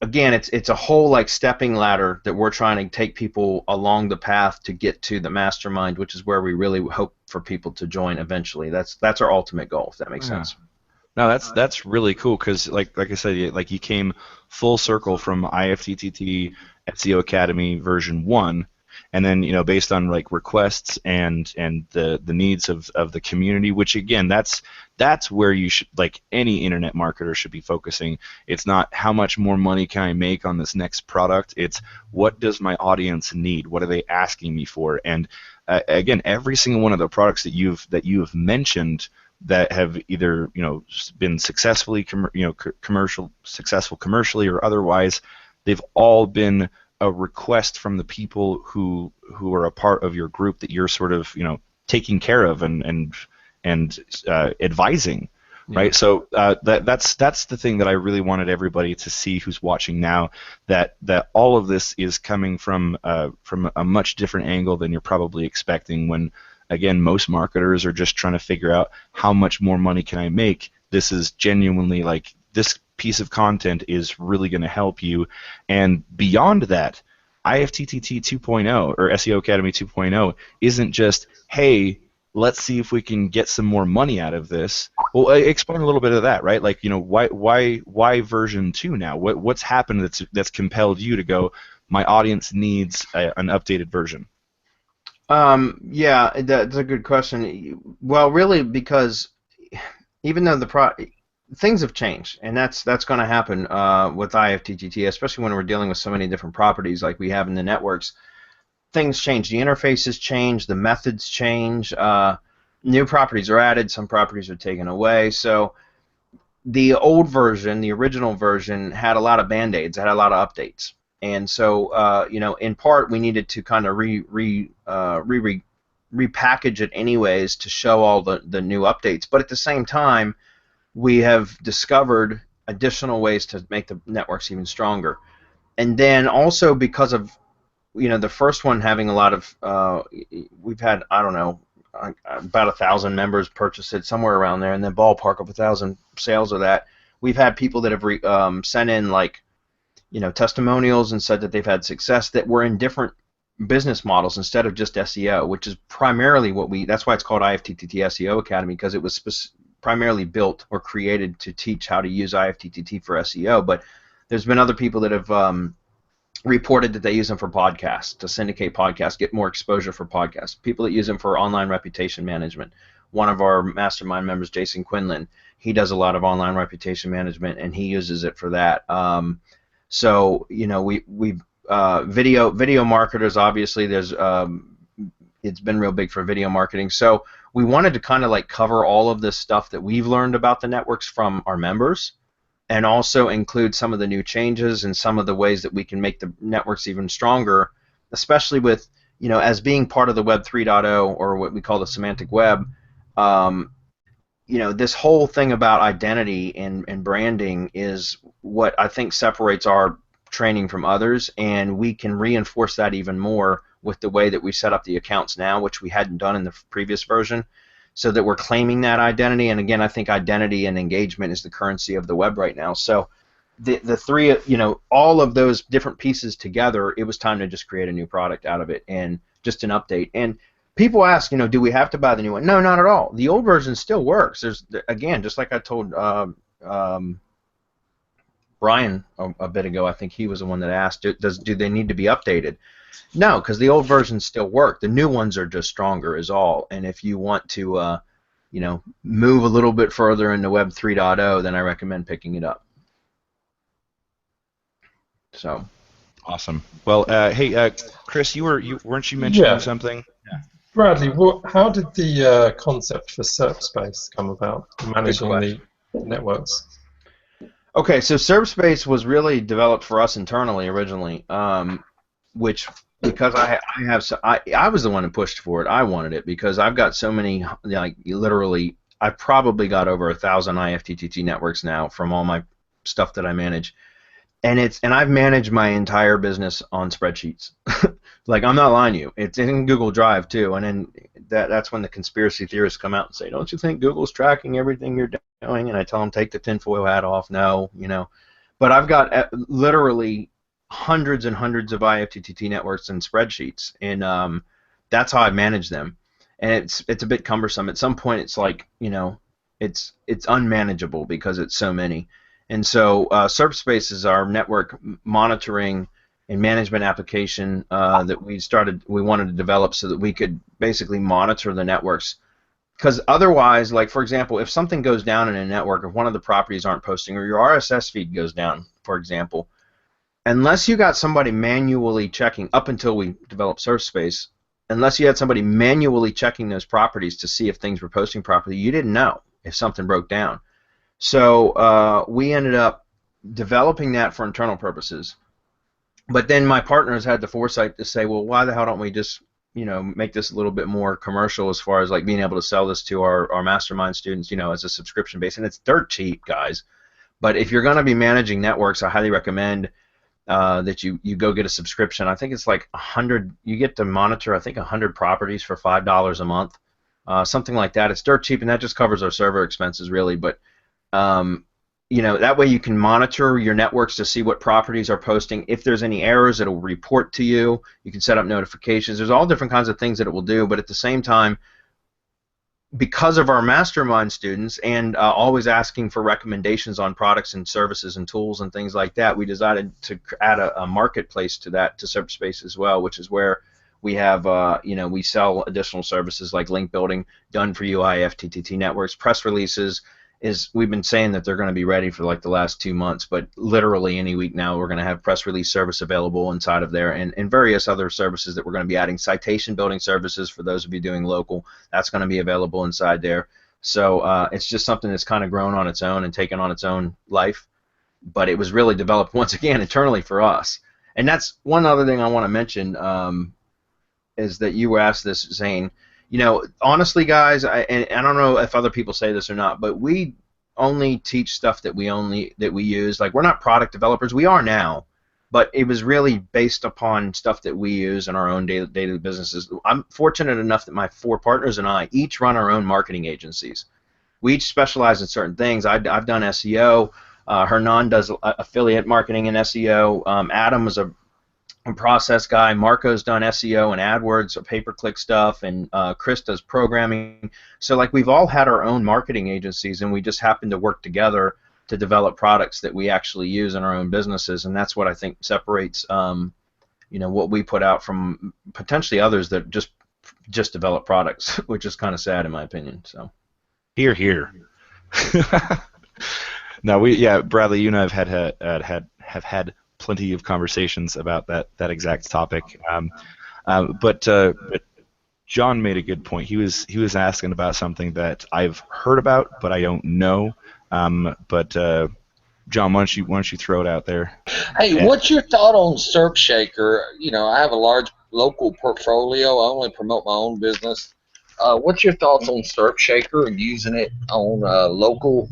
again, it's a whole like stepping ladder that we're trying to take people along the path to get to the mastermind, which is where we really hope for people to join eventually. That's our ultimate goal, if that makes sense. No, that's really cool, because like I said, like you came full circle from IFTTT SEO Academy version 1, and then based on like requests and the needs of the community, which again, that's where you should, like any internet marketer should be focusing. It's not how much more money can I make on this next product, it's what does my audience need, what are they asking me for. And again, every single one of the products that you've mentioned that have either been successfully successful commercially or otherwise, they've all been a request from the people who are a part of your group that you're sort of taking care of and advising, right? So that's the thing that I really wanted everybody to see who's watching now, that all of this is coming from a much different angle than you're probably expecting. When again, most marketers are just trying to figure out how much more money can I make. This is genuinely like, this piece of content is really going to help you. And beyond that, IFTTT 2.0 or SEO Academy 2.0 isn't just, hey, let's see if we can get some more money out of this. Well, explain a little bit of that, right? Like, why version 2 now? What's happened that's compelled you to go, my audience needs an updated version? Yeah, that's a good question. Well, really, because even though things have changed, and that's going to happen with IFTTT, especially when we're dealing with so many different properties like we have in the networks. Things change. The interfaces change. The methods change. New properties are added. Some properties are taken away. So the old version, the original version, had a lot of band-aids. Had a lot of updates. And so, in part, we needed to kind of repackage it anyways to show all the new updates. But at the same time, we have discovered additional ways to make the networks even stronger. And then also because of the first one having a lot of, we've had, I don't know, about 1,000 members purchase it, somewhere around there, and then ballpark of 1,000 sales of that. We've had people that have sent in like, testimonials and said that they've had success that were in different business models instead of just SEO, which is primarily that's why it's called IFTTT SEO Academy, because it was primarily built or created to teach how to use IFTTT for SEO. But there's been other people that have reported that they use them for podcasts, to syndicate podcasts, get more exposure for podcasts. People that use them for online reputation management. One of our mastermind members, Jason Quinlan, he does a lot of online reputation management, and he uses it for that. So we video marketers, obviously there's it's been real big for video marketing. So we wanted to kind of like cover all of this stuff that we've learned about the networks from our members, and also include some of the new changes and some of the ways that we can make the networks even stronger, especially with, as being part of the Web 3.0, or what we call the semantic web. This whole thing about identity and branding is what I think separates our training from others, and we can reinforce that even more with the way that we set up the accounts now, which we hadn't done in the previous version, so that we're claiming that identity. And again, I think identity and engagement is the currency of the web right now. So the three, all of those different pieces together, it was time to just create a new product out of it, and just an update. And people ask, do we have to buy the new one? No, not at all. The old version still works. There's, again, just like I told Brian a bit ago, I think he was the one that asked, do they need to be updated? No, because the old versions still work. The new ones are just stronger is all. And if you want to, move a little bit further into Web 3.0, then I recommend picking it up. So. Awesome. Well, hey, Chris, weren't you mentioning something? Yeah. Bradley, how did the concept for Subspace come about, managing the networks? Okay, so Subspace was really developed for us internally originally, which because I was the one who pushed for it. I wanted it because I've got so many, like literally, I probably got over 1,000 IFTTT networks now from all my stuff that I manage. And I've managed my entire business on spreadsheets. Like, I'm not lying to you. It's in Google Drive too. And then that's when the conspiracy theorists come out and say, "Don't you think Google's tracking everything you're doing?" And I tell them, take the tinfoil hat off. No, you know. But I've got literally hundreds and hundreds of IFTTT networks and spreadsheets, and that's how I manage them. And it's a bit cumbersome. At some point, it's like, you know, it's unmanageable because it's so many. And so Subspace is our network monitoring and management application that we wanted to develop so that we could basically monitor the networks. Because otherwise, like for example, if something goes down in a network, if one of the properties aren't posting, or your RSS feed goes down, for example, unless you got somebody manually checking, up until we developed Subspace, unless you had somebody manually checking those properties to see if things were posting properly, you didn't know if something broke down. So we ended up developing that for internal purposes. But then my partners had the foresight to say, well, why the hell don't we just, you know, make this a little bit more commercial as far as like being able to sell this to our mastermind students, you know, as a subscription base. And it's dirt cheap, guys. But if you're going to be managing networks, I highly recommend that you go get a subscription. I think it's like 100. You get to monitor, I think, 100 properties for $5 a month, something like that. It's dirt cheap, and that just covers our server expenses, really. But you know, that way you can monitor your networks to see what properties are posting. If there's any errors, it'll report to you. You can set up notifications. There's all different kinds of things that it will do. But at the same time, because of our mastermind students and always asking for recommendations on products and services and tools and things like that, we decided to add a marketplace to that, to Subspace as well, which is where we have, you know, we sell additional services like link building, done for you IFTTT networks, press releases. We've been saying that they're going to be ready for like the last 2 months, but literally any week now we're going to have press release service available inside of there, and various other services that we're going to be adding. Citation building services for those of you doing local, that's going to be available inside there. So it's just something that's kind of grown on its own and taken on its own life, but it was really developed once again internally for us. And that's one other thing I want to mention, is that you asked this, Zane. You know, honestly, guys, and I don't know if other people say this or not, but we only teach stuff that we use. Like, we're not product developers. We are now, but it was really based upon stuff that we use in our own daily businesses. I'm fortunate enough that my 4 partners and I each run our own marketing agencies. We each specialize in certain things. I've done SEO. Hernan does affiliate marketing and SEO. Adam is a process guy. Marco's done SEO and AdWords or pay-per-click stuff, and Chris does programming. So like, we've all had our own marketing agencies, and we just happen to work together to develop products that we actually use in our own businesses, and that's what I think separates you know, what we put out from potentially others that just develop products, which is kind of sad in my opinion. So Here, here. No, Bradley, you and I have had plenty of conversations about that exact topic. But John made a good point. He was asking about something that I've heard about, but I don't know. But John, why don't you throw it out there? Hey, what's your thought on SERPshaker? You know, I have a large local portfolio. I only promote my own business. What's your thoughts on SERPshaker and using it on local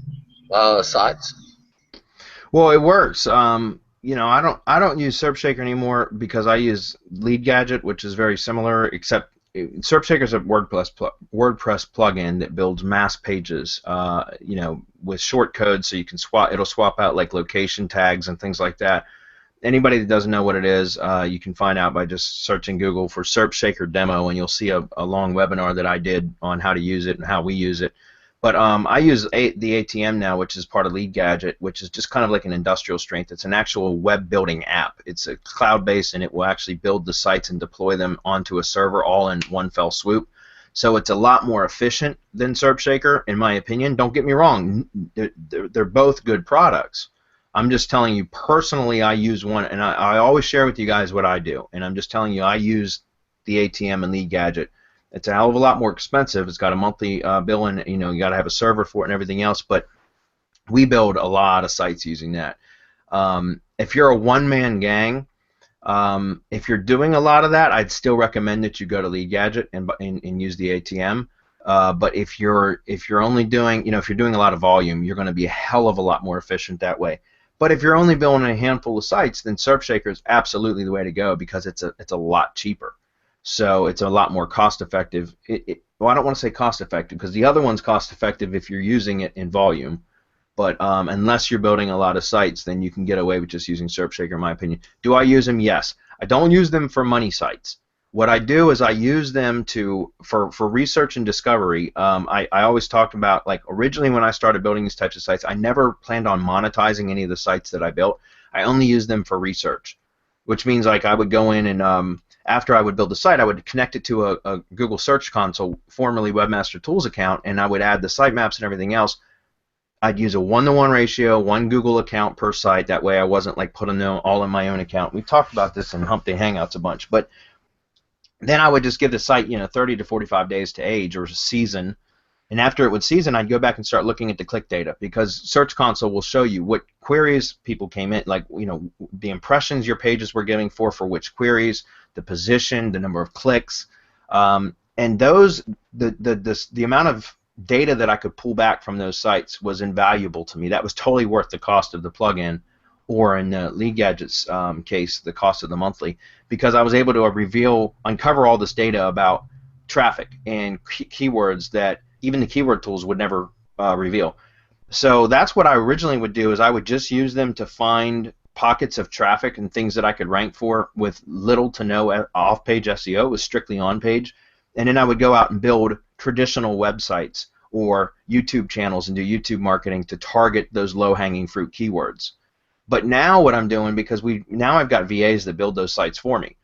sites? Well, it works. You know, I don't use SERPshaker anymore because I use Lead Gadget, which is very similar, except SERPshaker is a WordPress plugin that builds mass pages, you know, with short codes, so you can it'll swap out like location tags and things like that. Anybody that doesn't know what it is, you can find out by just searching Google for SERPshaker demo, and you'll see a long webinar that I did on how to use it and how we use it. But I use the ATM now, which is part of Lead Gadget, which is just kind of like an industrial strength. It's an actual web building app. It's a cloud-based, and it will actually build the sites and deploy them onto a server all in one fell swoop. So it's a lot more efficient than SERPshaker, in my opinion. Don't get me wrong. They're both good products. I'm just telling you, personally, I use one, and I always share with you guys what I do. And I'm just telling you, I use the ATM and Lead Gadget. It's a hell of a lot more expensive. It's got a monthly bill, and you know, you got to have a server for it and everything else. But we build a lot of sites using that. If you're a one-man gang, If you're doing a lot of that, I'd still recommend that you go to Lead Gadget and use the ATM. But if you're only doing, if you're doing a lot of volume, you're going to be a hell of a lot more efficient that way. But if you're only building a handful of sites, then SERPshaker is absolutely the way to go because it's a lot cheaper. So it's a lot more cost effective. Well, I don't want to say cost effective because the other one's cost effective if you're using it in volume. But unless you're building a lot of sites, then you can get away with just using SERPshaker, in my opinion. Do I use them? Yes. I don't use them for money sites. What I do is I use them for research and discovery. I always talked about, like, originally when I started building these types of sites, I never planned on monetizing any of the sites that I built. I only used them for research, which means, like, I would go in and after I would build a site, I would connect it to a Google Search Console, formerly Webmaster Tools account, and I would add the sitemaps and everything else. I'd use a 1-to-1 ratio, one Google account per site. That way I wasn't like putting them all in my own account. We talked about this in Hump Day Hangouts a bunch. But then I would just give the site 30 to 45 days to age or season. And after it would season, I'd go back and start looking at the click data because Search Console will show you what queries people came in, like the impressions your pages were giving for which queries, the position, the number of clicks, and those the amount of data that I could pull back from those sites was invaluable to me. That was totally worth the cost of the plugin, or in the Lead Gadget's case, the cost of the monthly, because I was able to uncover all this data about traffic and keywords that even the keyword tools would never reveal. So that's what I originally would do, is I would just use them to find pockets of traffic and things that I could rank for with little to no off-page SEO. It was strictly on-page. And then I would go out and build traditional websites or YouTube channels and do YouTube marketing to target those low-hanging fruit keywords. But now what I'm doing, because now I've got VAs that build those sites for me,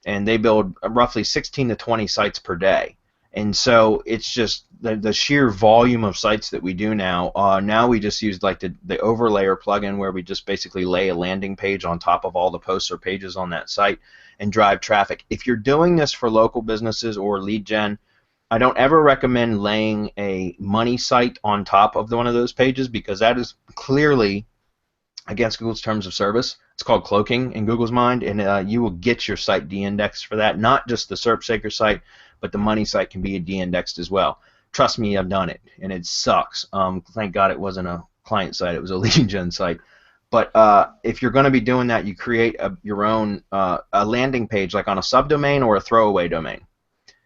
and they build roughly 16 to 20 sites per day. And so it's just the sheer volume of sites that we do now. Now we just use like the overlayer plugin, where we just basically lay a landing page on top of all the posts or pages on that site and drive traffic. If you're doing this for local businesses or lead gen, I don't ever recommend laying a money site on top of one of those pages, because that is clearly against Google's terms of service. It's called cloaking in Google's mind, and you will get your site de-indexed for that. Not just the SERPshaker site, but the money site can be de-indexed as well. Trust me, I've done it, and it sucks. Thank God it wasn't a client site; it was a lead gen site. But if you're going to be doing that, you create your own a landing page, like on a subdomain or a throwaway domain,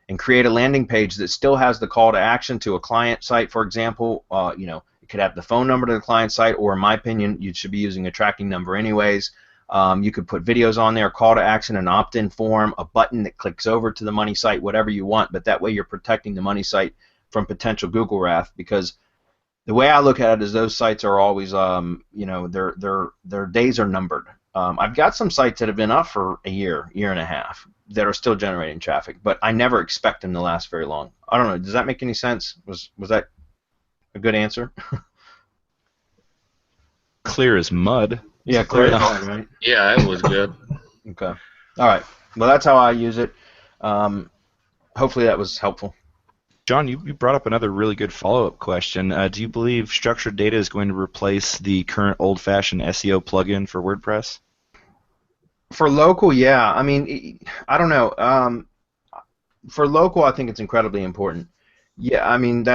and create a landing page that still has the call to action to a client site, for example. It could have the phone number to the client site, or in my opinion, you should be using a tracking number anyways. You could put videos on there, call to action, an opt-in form, a button that clicks over to the money site, whatever you want. But that way you're protecting the money site from potential Google wrath, because the way I look at it is those sites are always, their days are numbered. I've got some sites that have been up for a year and a half that are still generating traffic, but I never expect them to last very long. I don't know. Does that make any sense? Was that a good answer? Clear as mud. Yeah, clear as mud, right? Yeah, it was good. Okay. All right. Well, that's how I use it. Hopefully that was helpful. John, you brought up another really good follow-up question. Do you believe structured data is going to replace the current old-fashioned SEO plugin for WordPress? For local, yeah. I mean, I don't know. For local, I think it's incredibly important. Yeah, I mean,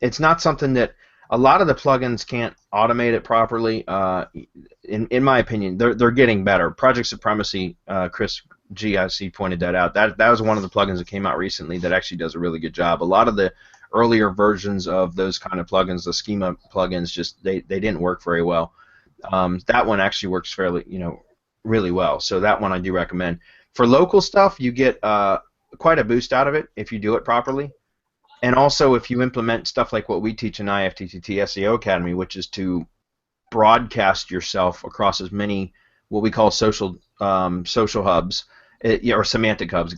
it's not something that a lot of the plugins can't automate it properly. In my opinion, they're getting better. Project Supremacy, Chris GIC pointed that out. That was one of the plugins that came out recently that actually does a really good job. A lot of the earlier versions of those kind of plugins, the schema plugins, just they didn't work very well. That one actually works fairly, really well. So that one I do recommend. For local stuff, you get quite a boost out of it if you do it properly. And also if you implement stuff like what we teach in IFTTT SEO Academy, which is to broadcast yourself across as many what we call social hubs, or semantic hubs,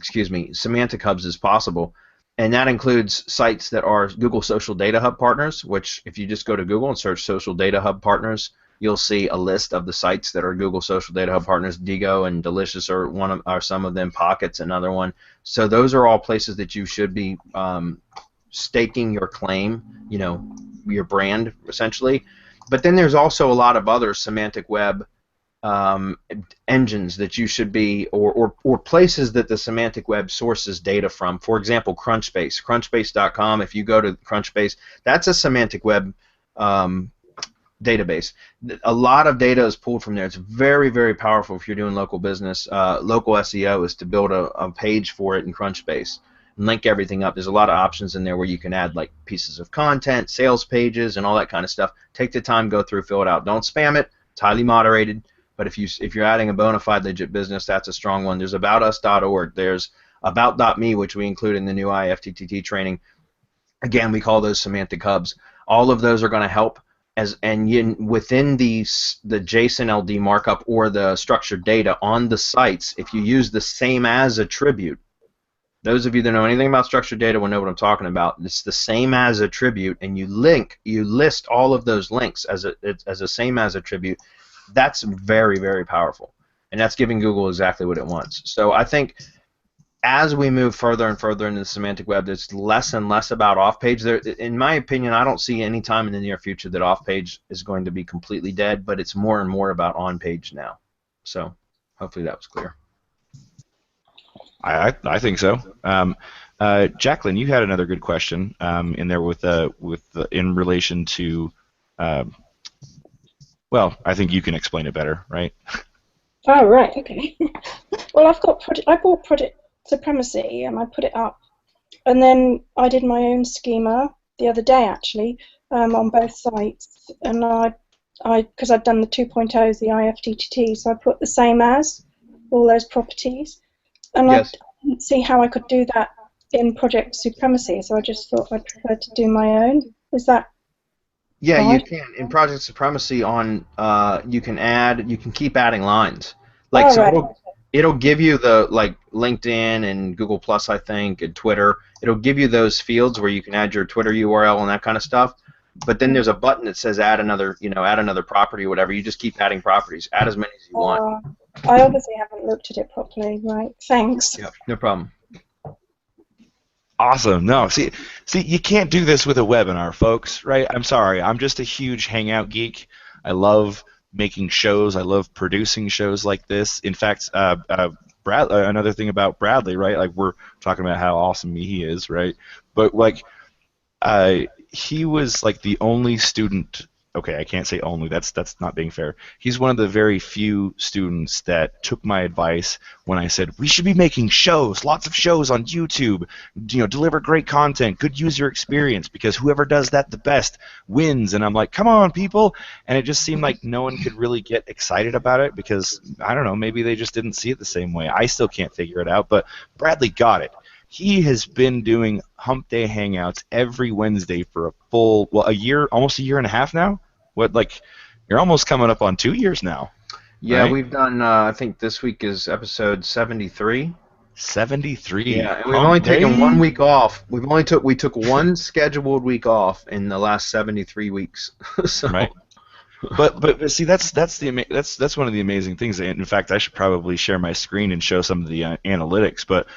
semantic hubs as possible. And that includes sites that are Google Social Data Hub partners, which if you just go to Google and search Social Data Hub partners, you'll see a list of the sites that are Google Social Data Hub partners. Digo and Delicious are some of them. Pocket's another one. So those are all places that you should be staking your claim, your brand essentially. But then there's also a lot of other semantic web um, engines that you should be, or places that the semantic web sources data from. For example, Crunchbase. Crunchbase.com, if you go to Crunchbase, that's a semantic web database. A lot of data is pulled from there. It's very, very powerful if you're doing local business. Local SEO is to build a page for it in Crunchbase and link everything up. There's a lot of options in there where you can add like pieces of content, sales pages, and all that kind of stuff. Take the time, go through, fill it out. Don't spam it. It's highly moderated. But if you're adding a bona fide legit business, that's a strong one. There's aboutus.org. There's about.me, which we include in the new IFTTT training. Again, we call those semantic hubs. All of those are going to help. Within the JSON LD markup or the structured data on the sites, if you use the same as attribute, those of you that know anything about structured data will know what I'm talking about. It's the same as attribute, and you list all of those links as a same as attribute. That's very, very powerful, and that's giving Google exactly what it wants. So I think as we move further and further into the semantic web, it's less and less about off-page. In my opinion, I don't see any time in the near future that off-page is going to be completely dead, but it's more and more about on-page now. So hopefully that was clear. I think so. Jacqueline, you had another good question in there in relation to. Well, I think you can explain it better, right? Oh, right, okay. Well, I bought Project Supremacy and I put it up, and then I did my own schema the other day actually on both sites, and because I'd done the 2.0s, the IFTTT, so I put the same as all those properties, and Yes. I didn't see how I could do that in Project Supremacy, so I just thought I'd prefer to do my own. Is that Yeah, you right? can. In Project Supremacy you can keep adding lines. Like Oh, so right. it'll give you the like LinkedIn and Google Plus, I think, and Twitter. It'll give you those fields where you can add your Twitter URL and that kind of stuff. But then there's a button that says add another property or whatever. You just keep adding properties. Add as many as you want. I obviously haven't looked at it properly, right? Thanks. Yep, no problem. Awesome. No, see, you can't do this with a webinar, folks, right? I'm sorry. I'm just a huge Hangout geek. I love making shows. I love producing shows like this. In fact, another thing about Bradley, right? Like we're talking about how awesome he is, right? But like, he was like the only student. Okay, I can't say only. That's not being fair. He's one of the very few students that took my advice when I said we should be making shows, lots of shows on YouTube. You know, deliver great content, good user experience, because whoever does that the best wins. And I'm like, come on, people! And it just seemed like no one could really get excited about it because I don't know, maybe they just didn't see it the same way. I still can't figure it out, but Bradley got it. He has been doing Hump Day Hangouts every Wednesday for a year, almost a year and a half now. What, like, you're almost coming up on 2 years now. Yeah, right? we've done. I think this week is episode 73. 73. Yeah, and we've only taken 1 week off. We took one scheduled week off in the last 73 weeks. So. Right. But see, that's one of the amazing things. In fact, I should probably share my screen and show some of the analytics. But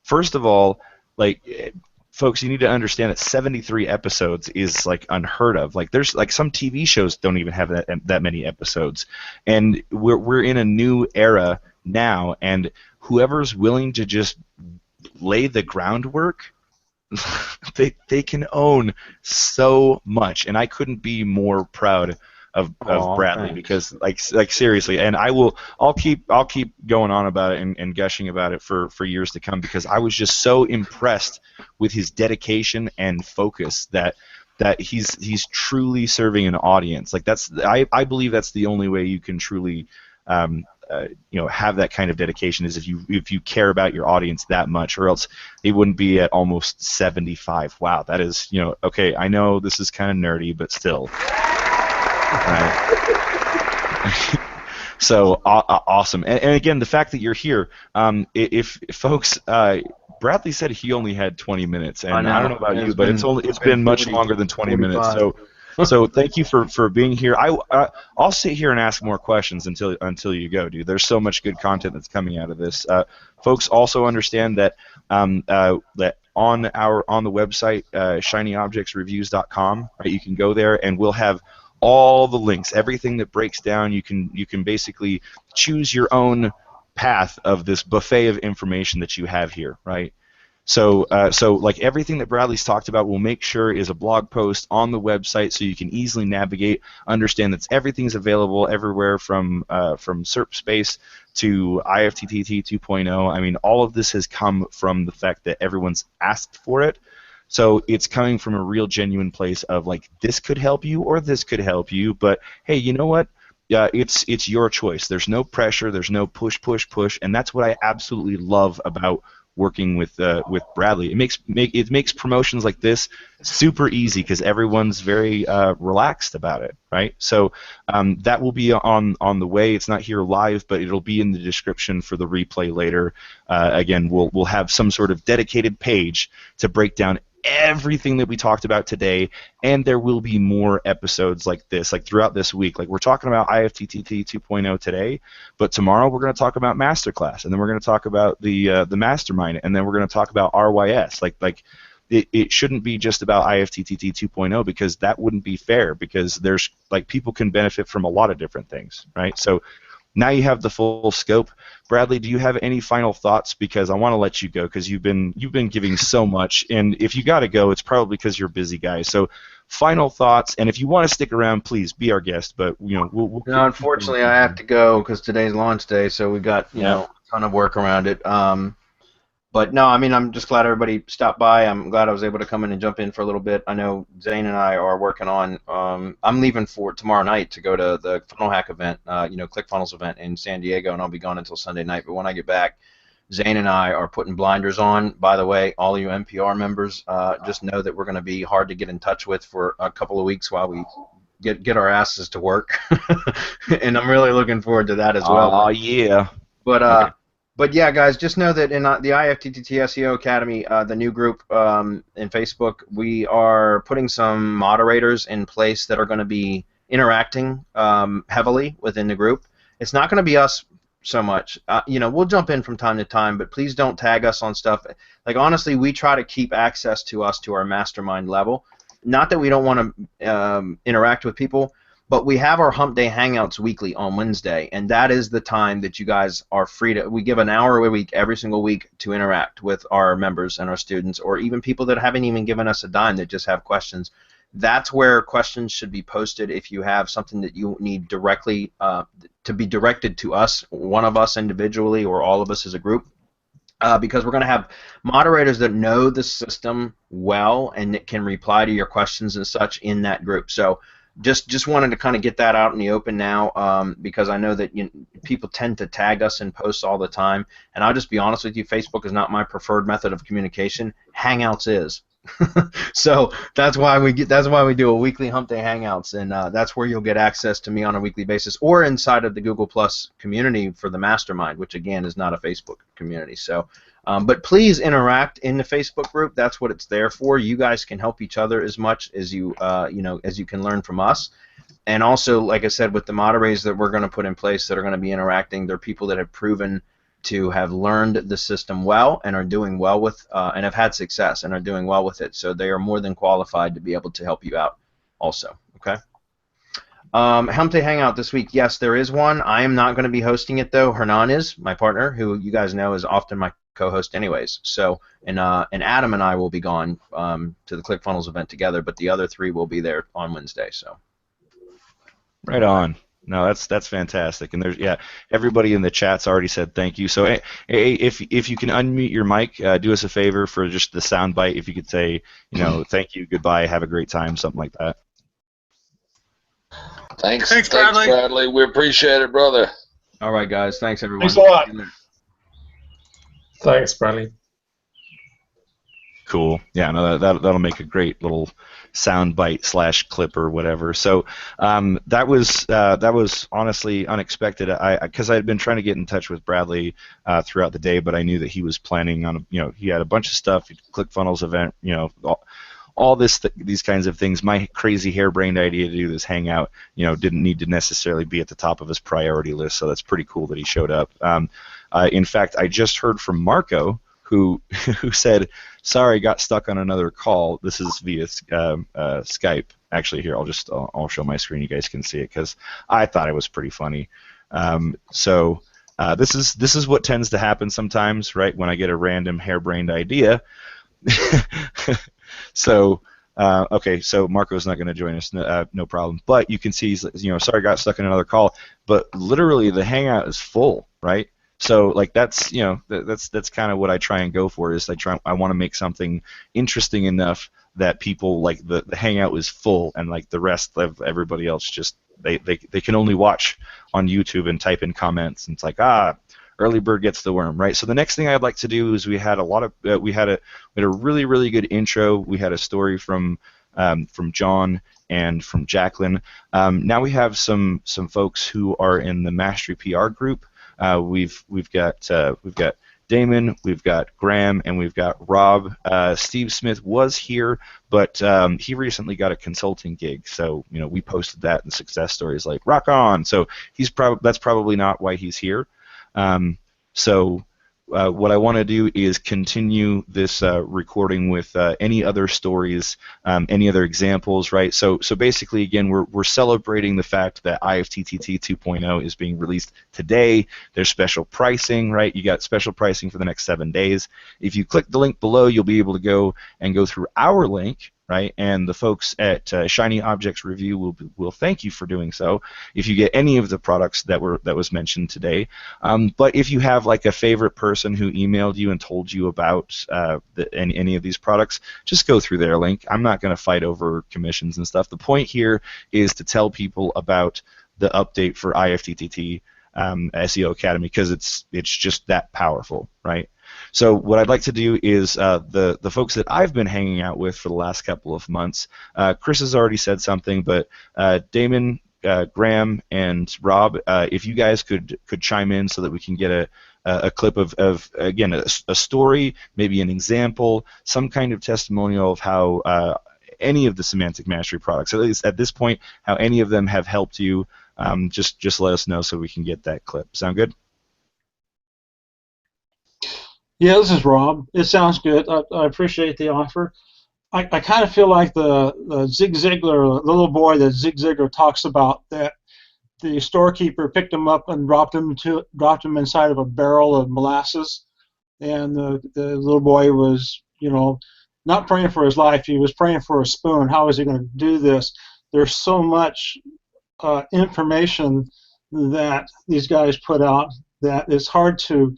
first of all, like, folks, you need to understand that 73 episodes is like unheard of. Like, there's like some TV shows don't even have that many episodes, and we're in a new era now. And whoever's willing to just lay the groundwork, they can own so much. And I couldn't be more proud of Bradley, thanks. because like seriously, and I'll keep going on about it and gushing about it for years to come, because I was just so impressed with his dedication and focus that he's truly serving an audience. Like I believe that's the only way you can truly have that kind of dedication, is if you care about your audience that much, or else they wouldn't be at almost 75. Wow, that is, okay, I know this is kind of nerdy, but still. Right. So awesome, and again, the fact that you're here, if folks, Bradley said he only had 20 minutes, and I don't know about you, but it's been much longer than 20 minutes. So thank you for being here. I'll sit here and ask more questions until you go, dude. There's so much good content that's coming out of this. Folks also understand that that on the website shinyobjectsreviews.com, right, you can go there and we'll have all the links, everything that breaks down. You can basically choose your own path of this buffet of information that you have here, right? So like everything that Bradley's talked about, we'll make sure is a blog post on the website so you can easily navigate, understand that everything's available everywhere from Subspace to IFTTT 2.0. I mean, all of this has come from the fact that everyone's asked for it. So it's coming from a real genuine place of like, this could help you or this could help you, but hey, you know what? It's your choice. There's no pressure. There's no push, and that's what I absolutely love about working with Bradley. It makes promotions like this super easy because everyone's very relaxed about it, right? So that will be on the way. It's not here live, but it'll be in the description for the replay later. Again, we'll have some sort of dedicated page to break down everything that we talked about today, and there will be more episodes like this, like throughout this week. Like we're talking about IFTTT 2.0 today, but tomorrow we're going to talk about Masterclass, and then we're going to talk about the Mastermind, and then we're going to talk about RYS. Like it shouldn't be just about IFTTT 2.0 because that wouldn't be fair, because there's like people can benefit from a lot of different things, right? So now you have the full scope. Bradley, do you have any final thoughts? Because I want to let you go because you've been giving so much, and if you got to go, it's probably because you're a busy guy. So, final thoughts, and if you want to stick around, please be our guest. But we'll no, unfortunately, I have to go because today's launch day, so we got a ton of work around it. But no, I mean, I'm just glad everybody stopped by. I'm glad I was able to come in and jump in for a little bit. I know Zane and I are working on. I'm leaving for tomorrow night to go to the Funnel Hack event, ClickFunnels event in San Diego, and I'll be gone until Sunday night. But when I get back, Zane and I are putting blinders on. By the way, all you NPR members, just know that we're going to be hard to get in touch with for a couple of weeks while we get our asses to work. And I'm really looking forward to that as well. Oh yeah. But Okay. But yeah, guys, just know that in the IFTTT SEO Academy, the new group in Facebook, we are putting some moderators in place that are going to be interacting heavily within the group. It's not going to be us so much. We'll jump in from time to time, but please don't tag us on stuff. Like, honestly, we try to keep access to us to our mastermind level. Not that we don't want to interact with people, but we have our Hump Day Hangouts weekly on Wednesday, and that is the time that you guys are free to. We give an hour a week, every single week, to interact with our members and our students, or even people that haven't even given us a dime that just have questions. That's where questions should be posted if you have something that you need directly to be directed to us, one of us individually, or all of us as a group. Because we're going to have moderators that know the system well and that can reply to your questions and such in that group. So just wanted to kind of get that out in the open now, because I know that people tend to tag us in posts all the time, and I'll just be honest with you, Facebook is not my preferred method of communication. Hangouts is. So that's why we do a weekly Hump Day Hangouts, and that's where you'll get access to me on a weekly basis, or inside of the Google Plus community for the Mastermind, which again is not a Facebook community. So, but please interact in the Facebook group. That's what it's there for. You guys can help each other as much as you can learn from us. And also, like I said, with the moderators that we're going to put in place that are going to be interacting, they're people that have proven to have learned the system well and are doing well with, and have had success and are doing well with it. So they are more than qualified to be able to help you out also, okay? Hump Day Hangout this week, yes, there is one. I am not going to be hosting it, though. Hernan is, my partner, who you guys know is often my co-host anyways. So, and Adam and I will be gone to the ClickFunnels event together, but the other three will be there on Wednesday, so. Right on. No, that's fantastic, and there's everybody in the chat's already said thank you. So if you can unmute your mic, do us a favor for just the sound bite. If you could say thank you, goodbye, have a great time, something like that. Thanks, Bradley. Bradley. We appreciate it, brother. All right, guys. Thanks, everyone. Thanks a lot. Thanks, Bradley. Cool. Yeah, no, that'll make a great little sound bite / clip or whatever. So that was honestly unexpected. Because I had been trying to get in touch with Bradley throughout the day, but I knew that he was planning on he had a bunch of stuff, ClickFunnels event, all these kinds of things. My crazy harebrained idea to do this hangout, didn't need to necessarily be at the top of his priority list. So that's pretty cool that he showed up. In fact, I just heard from Marco, who said, sorry, got stuck on another call. This is via Skype. Actually, here I'll show my screen. You guys can see it because I thought it was pretty funny. This is what tends to happen sometimes, right? When I get a random harebrained idea. Okay, so Marco's not going to join us, no problem. But you can see he's, sorry, got stuck in another call. But literally, the Hangout is full, right? So like that's that's kind of what I try and go for, is I want to make something interesting enough that people, like, the Hangout is full, and like the rest of everybody else just they can only watch on YouTube and type in comments, and it's like, early bird gets the worm, right? So the next thing I'd like to do is we had a really, really good intro. We had a story from John and from Jacqueline. Now we have some folks who are in the Mastery PR group. We've got Damon, we've got Graham, and we've got Rob. Steve Smith was here, but he recently got a consulting gig, so we posted that in success stories like rock on. So that's probably not why he's here. What I want to do is continue this recording with any other stories, any other examples, right? So basically, again, we're celebrating the fact that IFTTT 2.0 is being released today. There's special pricing, right? You got special pricing for the next 7 days. If you click the link below, you'll be able to go through our link, right? And the folks at Shiny Objects Review will thank you for doing so if you get any of the products that was mentioned today. But if you have like a favorite person who emailed you and told you about any of these products, just go through their link. I'm not going to fight over commissions and stuff. The point here is to tell people about the update for IFTTT SEO Academy, because it's just that powerful, right? So what I'd like to do is the folks that I've been hanging out with for the last couple of months, Chris has already said something, but Damon, Graham, and Rob, if you guys could chime in so that we can get a clip of again, a story, maybe an example, some kind of testimonial of how any of the Semantic Mastery products, at least at this point, how any of them have helped you. Just let us know so we can get that clip. Sound good? Yeah, this is Rob. It sounds good. I appreciate the offer. I kind of feel like the Zig Ziglar, the little boy that Zig Ziglar talks about, that the storekeeper picked him up and dropped him inside of a barrel of molasses, and the little boy was, not praying for his life. He was praying for a spoon. How is he going to do this? There's so much information that these guys put out that it's hard to,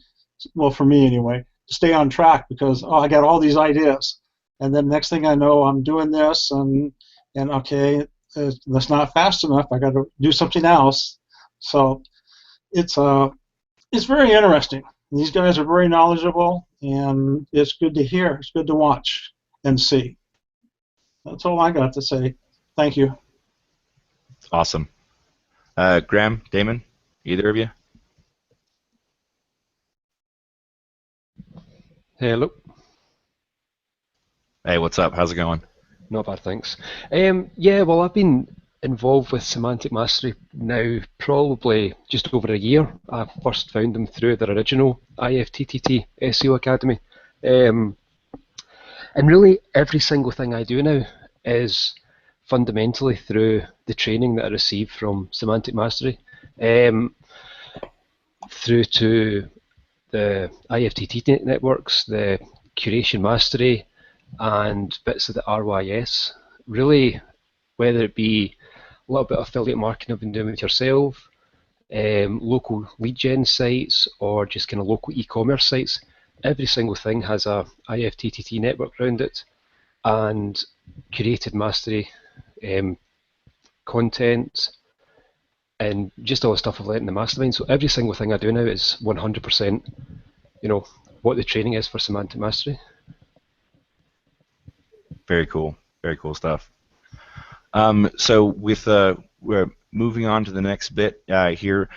well, for me anyway, to stay on track, because I got all these ideas, and then next thing I know, I'm doing this, and okay, that's not fast enough. I got to do something else. So it's very interesting. These guys are very knowledgeable, and it's good to hear. It's good to watch and see. That's all I got to say. Thank you. Awesome. Graham, Damon, either of you? Hello. Hey, what's up? How's it going? Not bad, thanks. Yeah, well, I've been involved with Semantic Mastery now probably just over a year. I first found them through their original IFTTT SEO Academy. And really, every single thing I do now is fundamentally through the training that I received from Semantic Mastery, through to the IFTTT networks, the Curation Mastery, and bits of the RYS. Really, whether it be a little bit of affiliate marketing I've been doing with yourself, local lead gen sites, or just kind of local e-commerce sites, every single thing has a IFTTT network around it, and curated mastery content, and just all the stuff I've learned in the mastermind. So every single thing I do now is 100%, what the training is for Semantic Mastery. Very cool stuff. So with we're moving on to the next bit here.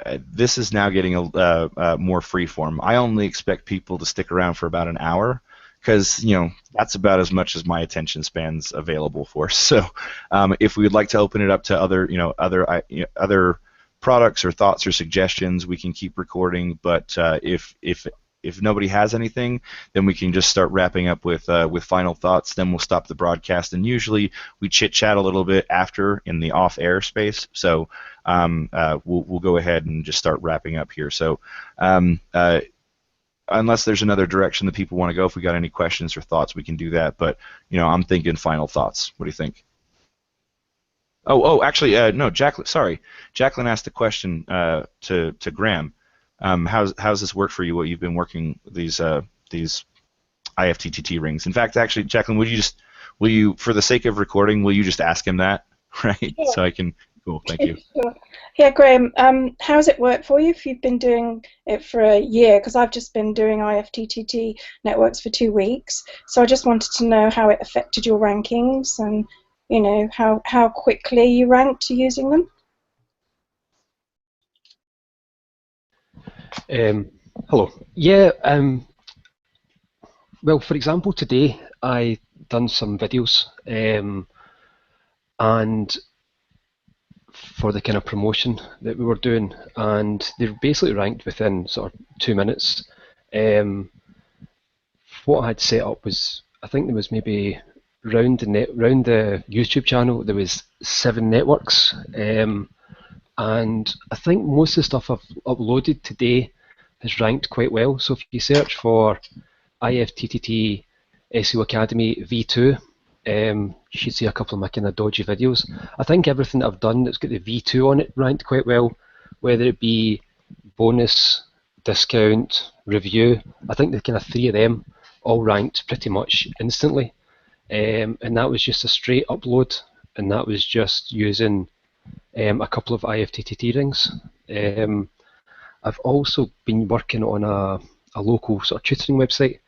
This is now getting a more free form. I only expect people to stick around for about an hour, because that's about as much as my attention span's available for. So if we would like to open it up to other products or thoughts or suggestions, we can keep recording. But if if nobody has anything, then we can just start wrapping up with final thoughts. Then we'll stop the broadcast, and usually we chit chat a little bit after in the off-air space. So we'll go ahead and just start wrapping up here. So unless there's another direction that people want to go, if we got any questions or thoughts, we can do that. But I'm thinking final thoughts. What do you think? Actually, no, Jacqueline. Sorry, Jacqueline asked a question to Graham. How's this work for you? What you've been working these IFTTT rings? In fact, actually, Jacqueline, will you, for the sake of recording, will you just ask him that, right? Sure. So I can. Cool. Thank you. Sure. Yeah, Graham. How's it worked for you? If you've been doing it for a year, because I've just been doing IFTTT networks for 2 weeks, so I just wanted to know how it affected your rankings and how quickly you ranked using them. Hello. Yeah. Well, for example, today I done some videos, and for the kind of promotion that we were doing, and they're basically ranked within sort of 2 minutes. What I had set up was, I think there was maybe round the YouTube channel there was 7 networks, and I think most of the stuff I've uploaded today has ranked quite well. So if you search for IFTTT SEO Academy V2, you should see a couple of my kind of dodgy videos. I think everything that I've done that's got the V2 on it ranked quite well, whether it be bonus, discount, review. I think the kind of 3 of them all ranked pretty much instantly. And that was just a straight upload, and that was just using a couple of IFTTT rings. I've also been working on a local sort of tutoring website,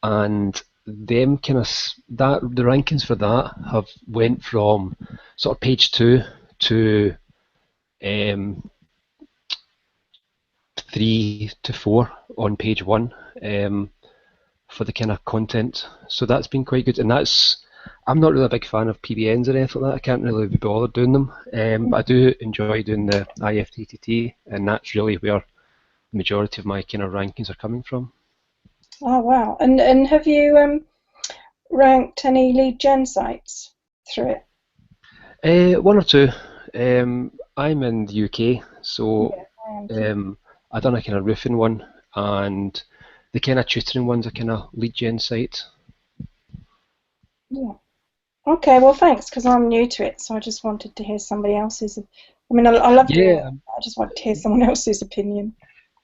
and them kind of the rankings for that have went from sort of page 2 to 3 to 4 on page 1. For the kind of content, so that's been quite good. And I'm not really a big fan of PBNs or anything like that. I can't really be bothered doing them, but I do enjoy doing the IFTTT, and that's really where the majority of my kind of rankings are coming from. Oh wow! And have you ranked any lead gen sites through it? 1 or 2. I'm in the UK, so I done a kind of roofing one, and the kind of tutoring one's a kind of lead gen site. Yeah. Okay, well thanks, because I'm new to it, so I just wanted to hear somebody else's. I mean, I love doing it. I just wanted to hear someone else's opinion.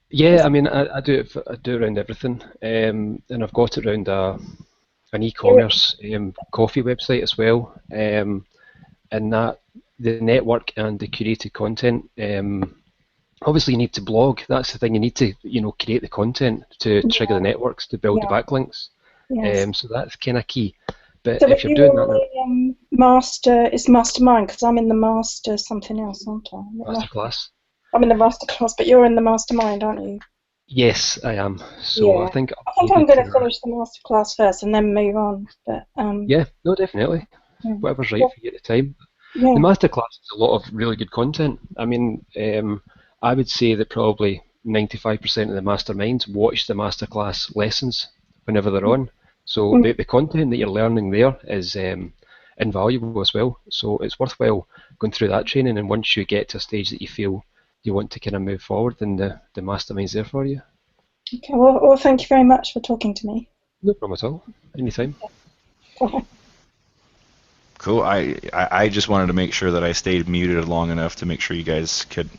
Yeah, I mean, I do it around everything, and I've got it around an e-commerce coffee website as well, and that the network and the curated content. Obviously, you need to blog. That's the thing. You need to, create the content to trigger the networks to build the backlinks. Yes. So that's kind of key. But so if you're doing that, it's mastermind, because I'm in the master something else, aren't I? Masterclass. I'm in the masterclass, but you're in the mastermind, aren't you? Yes, I am. So I think I'm going to finish the masterclass first and then move on. But yeah, no, definitely. Yeah. Whatever's right for you at the time. Yeah. The masterclass is a lot of really good content. I mean, I would say that probably 95% of the masterminds watch the masterclass lessons whenever they're on. So the content that you're learning there is invaluable as well. So it's worthwhile going through that training, and once you get to a stage that you feel you want to kind of move forward, then the mastermind's there for you. Okay, well, thank you very much for talking to me. No problem at all. Anytime. Cool. I just wanted to make sure that I stayed muted long enough to make sure you guys could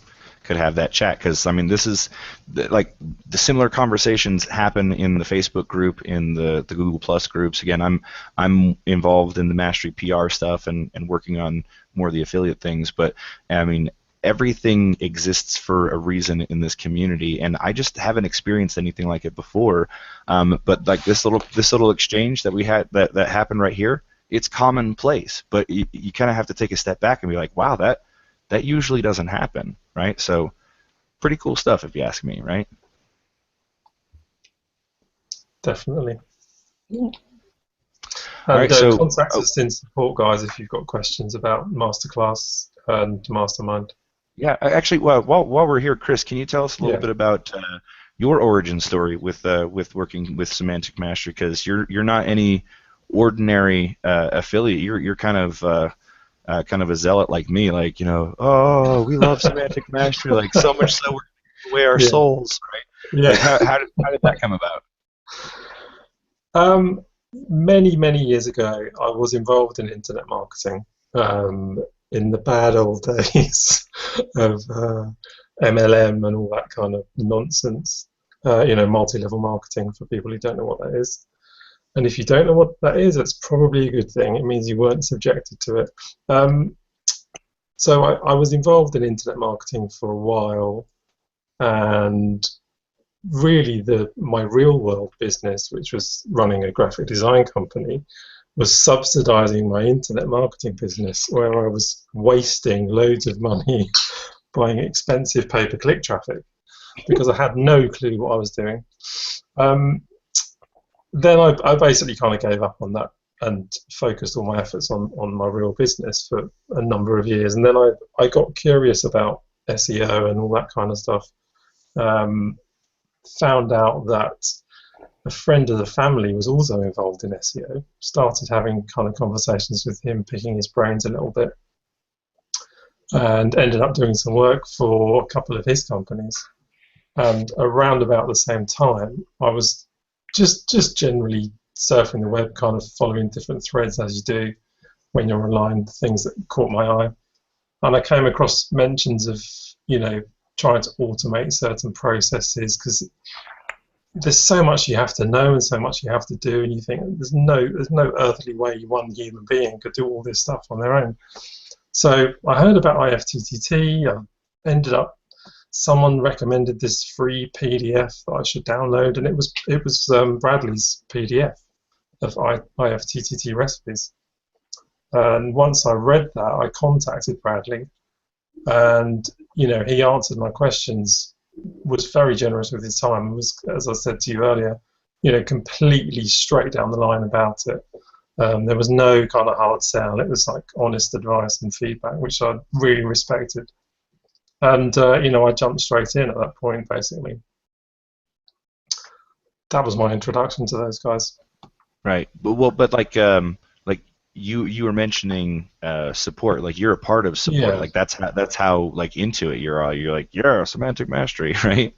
have that chat, because I mean, this is like the similar conversations happen in the Facebook group, in the Google Plus groups. Again, I'm involved in the Mastery PR stuff and working on more of the affiliate things, but I mean, everything exists for a reason in this community, and I just haven't experienced anything like it before. But like this little exchange that we had that happened right here, it's commonplace, but you kind of have to take a step back and be like, wow, that usually doesn't happen, right? So pretty cool stuff, if you ask me, right? Definitely. Yeah. And right, so, contact us in support, guys, if you've got questions about Masterclass and Mastermind. Yeah, actually, while we're here, Chris, can you tell us a little Yeah. bit about your origin story with working with Semantic Mastery? Because you're not any ordinary affiliate. You're kind of a zealot like me, like, oh, we love Semantic Mastery, like so much so we're giving away our Yeah. souls, right? Yeah. Like how did that come about? Many years ago, I was involved in internet marketing in the bad old days of MLM and all that kind of nonsense. Multi-level marketing, for people who don't know what that is. And if you don't know what that is, it's probably a good thing. It means you weren't subjected to it. So I was involved in internet marketing for a while, and really my real world business, which was running a graphic design company, was subsidizing my internet marketing business, where I was wasting loads of money buying expensive pay-per-click traffic because I had no clue what I was doing. Then I basically kind of gave up on that and focused all my efforts on my real business for a number of years. And then I got curious about SEO and all that kind of stuff. Found out that a friend of the family was also involved in SEO, started having kind of conversations with him, picking his brains a little bit, and ended up doing some work for a couple of his companies. And around about the same time, I was just generally surfing the web, kind of following different threads as you do when you're online, things that caught my eye. And I came across mentions of, trying to automate certain processes, because there's so much you have to know and so much you have to do, and you think there's no earthly way one human being could do all this stuff on their own. So I heard about IFTTT. I ended up, someone recommended this free PDF that I should download, and it was Bradley's PDF of IFTTT recipes. And once I read that, I contacted Bradley, and he answered my questions, was very generous with his time, was, as I said to you earlier, completely straight down the line about it. There was no kind of hard sell. It was like honest advice and feedback, which I really respected. And I jumped straight in at that point, basically. That was my introduction to those guys. Right, but like you were mentioning support, like you're a part of support, Yeah. like that's how like into it you're like, yeah, Semantic Mastery, right?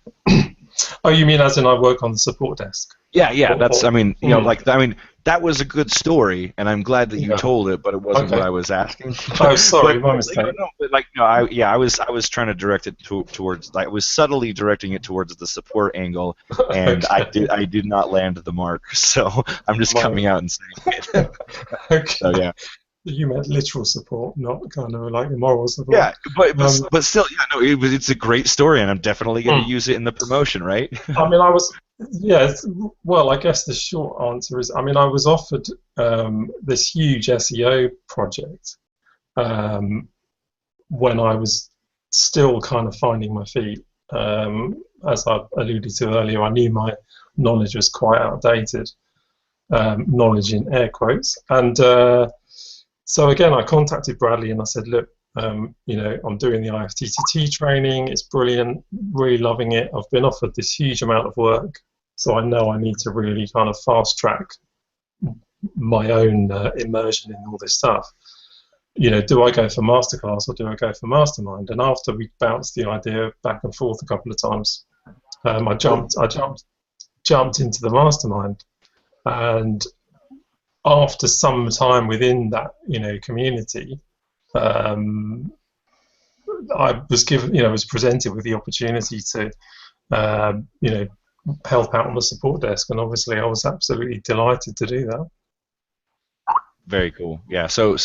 Oh, you mean as in I work on the support desk? Yeah, that's, I mean, that was a good story, and I'm glad that you told it, but it wasn't what I was asking. Oh, sorry, my mistake. I was trying to direct it towards, I was subtly directing it towards the support angle, and Okay. I did not land the mark, so I'm just coming out and saying it. Okay. So yeah. You meant literal support, not kind of like moral support. Yeah, but still, it's a great story, and I'm definitely going to use it in the promotion, right? I mean, well, I guess the short answer is, I was offered this huge SEO project when I was still kind of finding my feet. As I alluded to earlier, I knew my knowledge was quite outdated, knowledge in air quotes, and so again, I contacted Bradley and I said, look, I'm doing the IFTTT training. It's brilliant, really loving it. I've been offered this huge amount of work, so I know I need to really kind of fast track my own immersion in all this stuff. Do I go for masterclass or do I go for mastermind? And after we bounced the idea back and forth a couple of times, I jumped into the mastermind, and after some time within that, community, I was was presented with the opportunity to, help out on the support desk, and obviously I was absolutely delighted to do that. Very cool. Yeah. So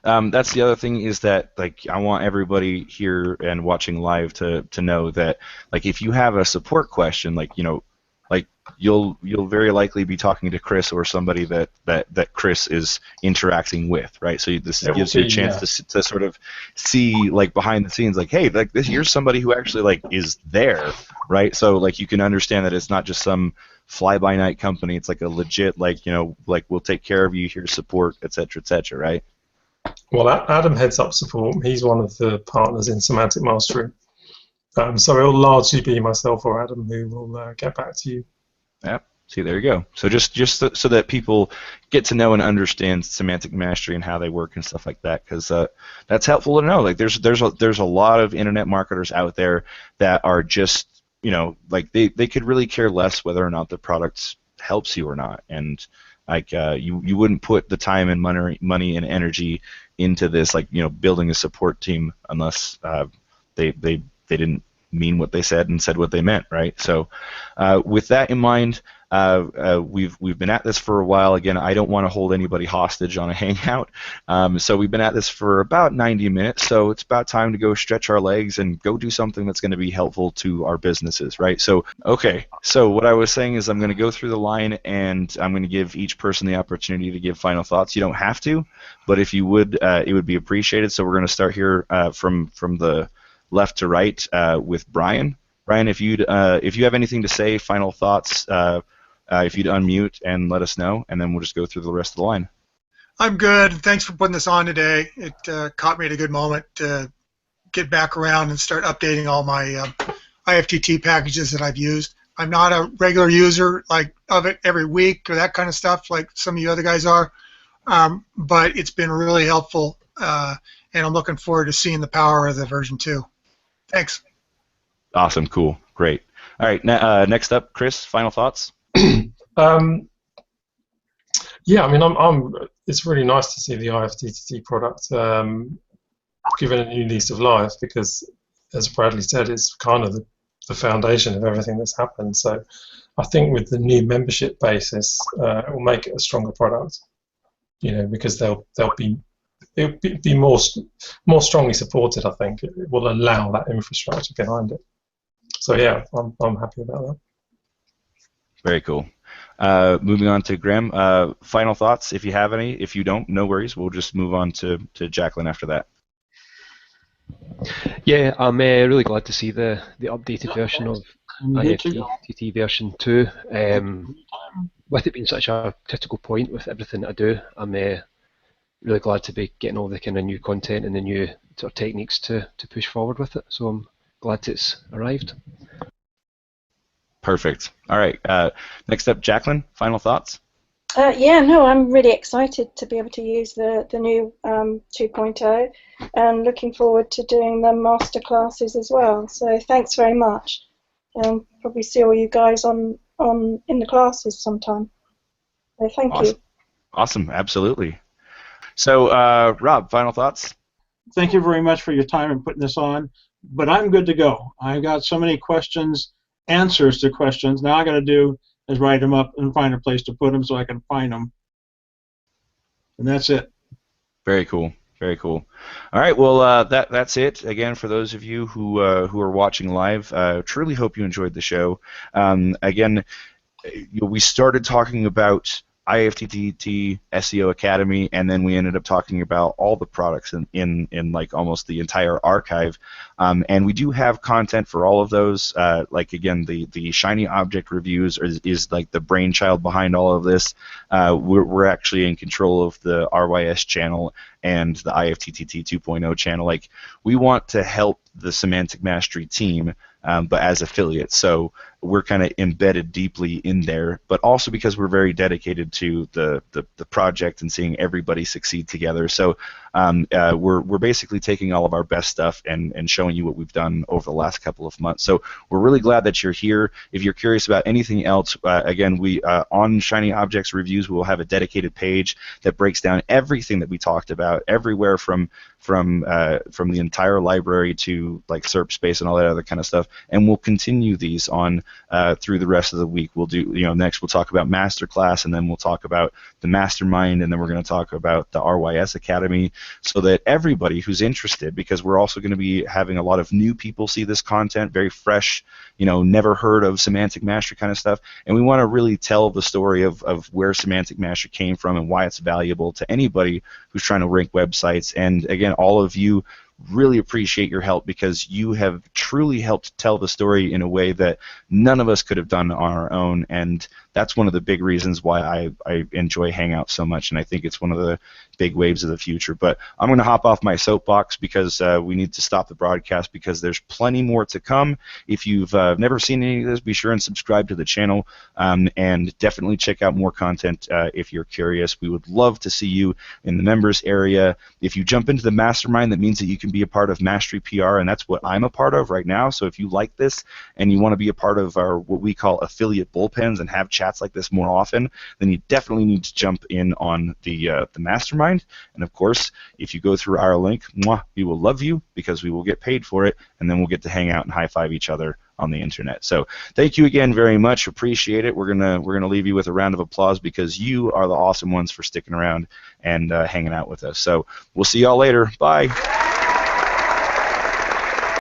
that's the other thing, is that like I want everybody here and watching live to know that, like, if you have a support question, like you'll very likely be talking to Chris or somebody that Chris is interacting with, right? So this gives you a chance to sort of see, like, behind the scenes, like, hey, like you're somebody who actually like is there, right? So like you can understand that it's not just some fly-by-night company. It's like a legit, like, like, we'll take care of you, here's support, etc., right? Well, Adam heads up support. He's one of the partners in Semantic Mastery. So it'll largely be myself or Adam who will get back to you. Yep. See, there you go. So just so that people get to know and understand semantic mastery and how they work and stuff like that, because that's helpful to know. Like there's a lot of internet marketers out there that are just, you know, like they could really care less whether or not the product helps you or not, and like you wouldn't put the time and money and energy into this, like, you know, building a support team unless they didn't mean what they said and said what they meant, right? So with that in mind, we've been at this for a while. Again, I don't want to hold anybody hostage on a Hangout, so we've been at this for about 90 minutes. So it's about time to go stretch our legs and go do something that's going to be helpful to our businesses, right? So okay, so what I was saying is I'm going to go through the line and I'm going to give each person the opportunity to give final thoughts. You don't have to, but if you would, it would be appreciated. So we're going to start here from the left to right with Brian. Brian, if you have anything to say, final thoughts, if you'd unmute and let us know, and then we'll just go through the rest of the line. I'm good. Thanks for putting this on today. It caught me at a good moment to get back around and start updating all my IFTTT packages that I've used. I'm not a regular user of it every week or that kind of stuff like some of you other guys are, but it's been really helpful, and I'm looking forward to seeing the power of the version 2. Thanks. Awesome. Cool. Great. All right. Next up, Chris. Final thoughts. Yeah, I mean, it's really nice to see the IFTTT product given a new lease of life, because, as Bradley said, it's kind of the foundation of everything that's happened. So I think with the new membership basis, it will make it a stronger product. You know, because it'll be more strongly supported. I think it will allow that infrastructure behind it. So yeah, I'm happy about that. Very cool. Moving on to Graham. Final thoughts, if you have any. If you don't, no worries. We'll just move on to Jacqueline after that. Yeah, I'm really glad to see the updated version of IFTTT version 2. With it being such a critical point with everything I do, I'm really glad to be getting all the kind of new content and the new sort of techniques to push forward with it. So I'm glad it's arrived. Perfect. All right. Next up, Jacqueline. Final thoughts. Yeah, no, I'm really excited to be able to use the new 2.0, and looking forward to doing the master classes as well. So thanks very much, and probably see all you guys in the classes sometime. So thank you. Awesome. Absolutely. So Rob, final thoughts. Thank you very much for your time and putting this on. But I'm good to go. I've got so many answers to questions. Now all I got to do is write them up and find a place to put them so I can find them. And that's it. Very cool. Very cool. All right. Well, that's it. Again, for those of you who are watching live, truly hope you enjoyed the show. Again, we started talking about IFTTT SEO Academy, and then we ended up talking about all the products in like almost the entire archive, and we do have content for all of those. Like again, the shiny object reviews is like the brainchild behind all of this. We're actually in control of the RYS channel and the IFTTT 2.0 channel. Like, we want to help the Semantic Mastery team, but as affiliates. So we're kind of embedded deeply in there, but also because we're very dedicated to the project and seeing everybody succeed together. So we're basically taking all of our best stuff and showing you what we've done over the last couple of months. So we're really glad that you're here. If you're curious about anything else, again, we on Shiny Objects Reviews, we will have a dedicated page that breaks down everything that we talked about, everywhere from the entire library to like Subspace and all that other kind of stuff. And we'll continue these on through the rest of the week. We'll do, next we'll talk about Masterclass, and then we'll talk about the Mastermind, and then we're going to talk about the RYS Academy, so that everybody who's interested, because we're also going to be having a lot of new people see this content, very fresh, never heard of Semantic Mastery kind of stuff, and we want to really tell the story of where Semantic Mastery came from and why it's valuable to anybody who's trying to rank websites. And again, all of you really appreciate your help, because you have truly helped tell the story in a way that none of us could have done on our own, and that's one of the big reasons why I enjoy Hangout so much, and I think it's one of the big waves of the future. But I'm going to hop off my soapbox because we need to stop the broadcast, because there's plenty more to come. If you've never seen any of this, be sure and subscribe to the channel, and definitely check out more content if you're curious. We would love to see you in the members area. If you jump into the mastermind, that means that you can be a part of Mastery PR, and that's what I'm a part of right now. So if you like this and you want to be a part of our what we call affiliate bullpens and have chats like this more often, then you definitely need to jump in on the mastermind. And of course, if you go through our link, we will love you, because we will get paid for it, and then we'll get to hang out and high five each other on the internet. So thank you again very much. Appreciate it. We're gonna leave you with a round of applause, because you are the awesome ones for sticking around and hanging out with us. So we'll see y'all later. Bye.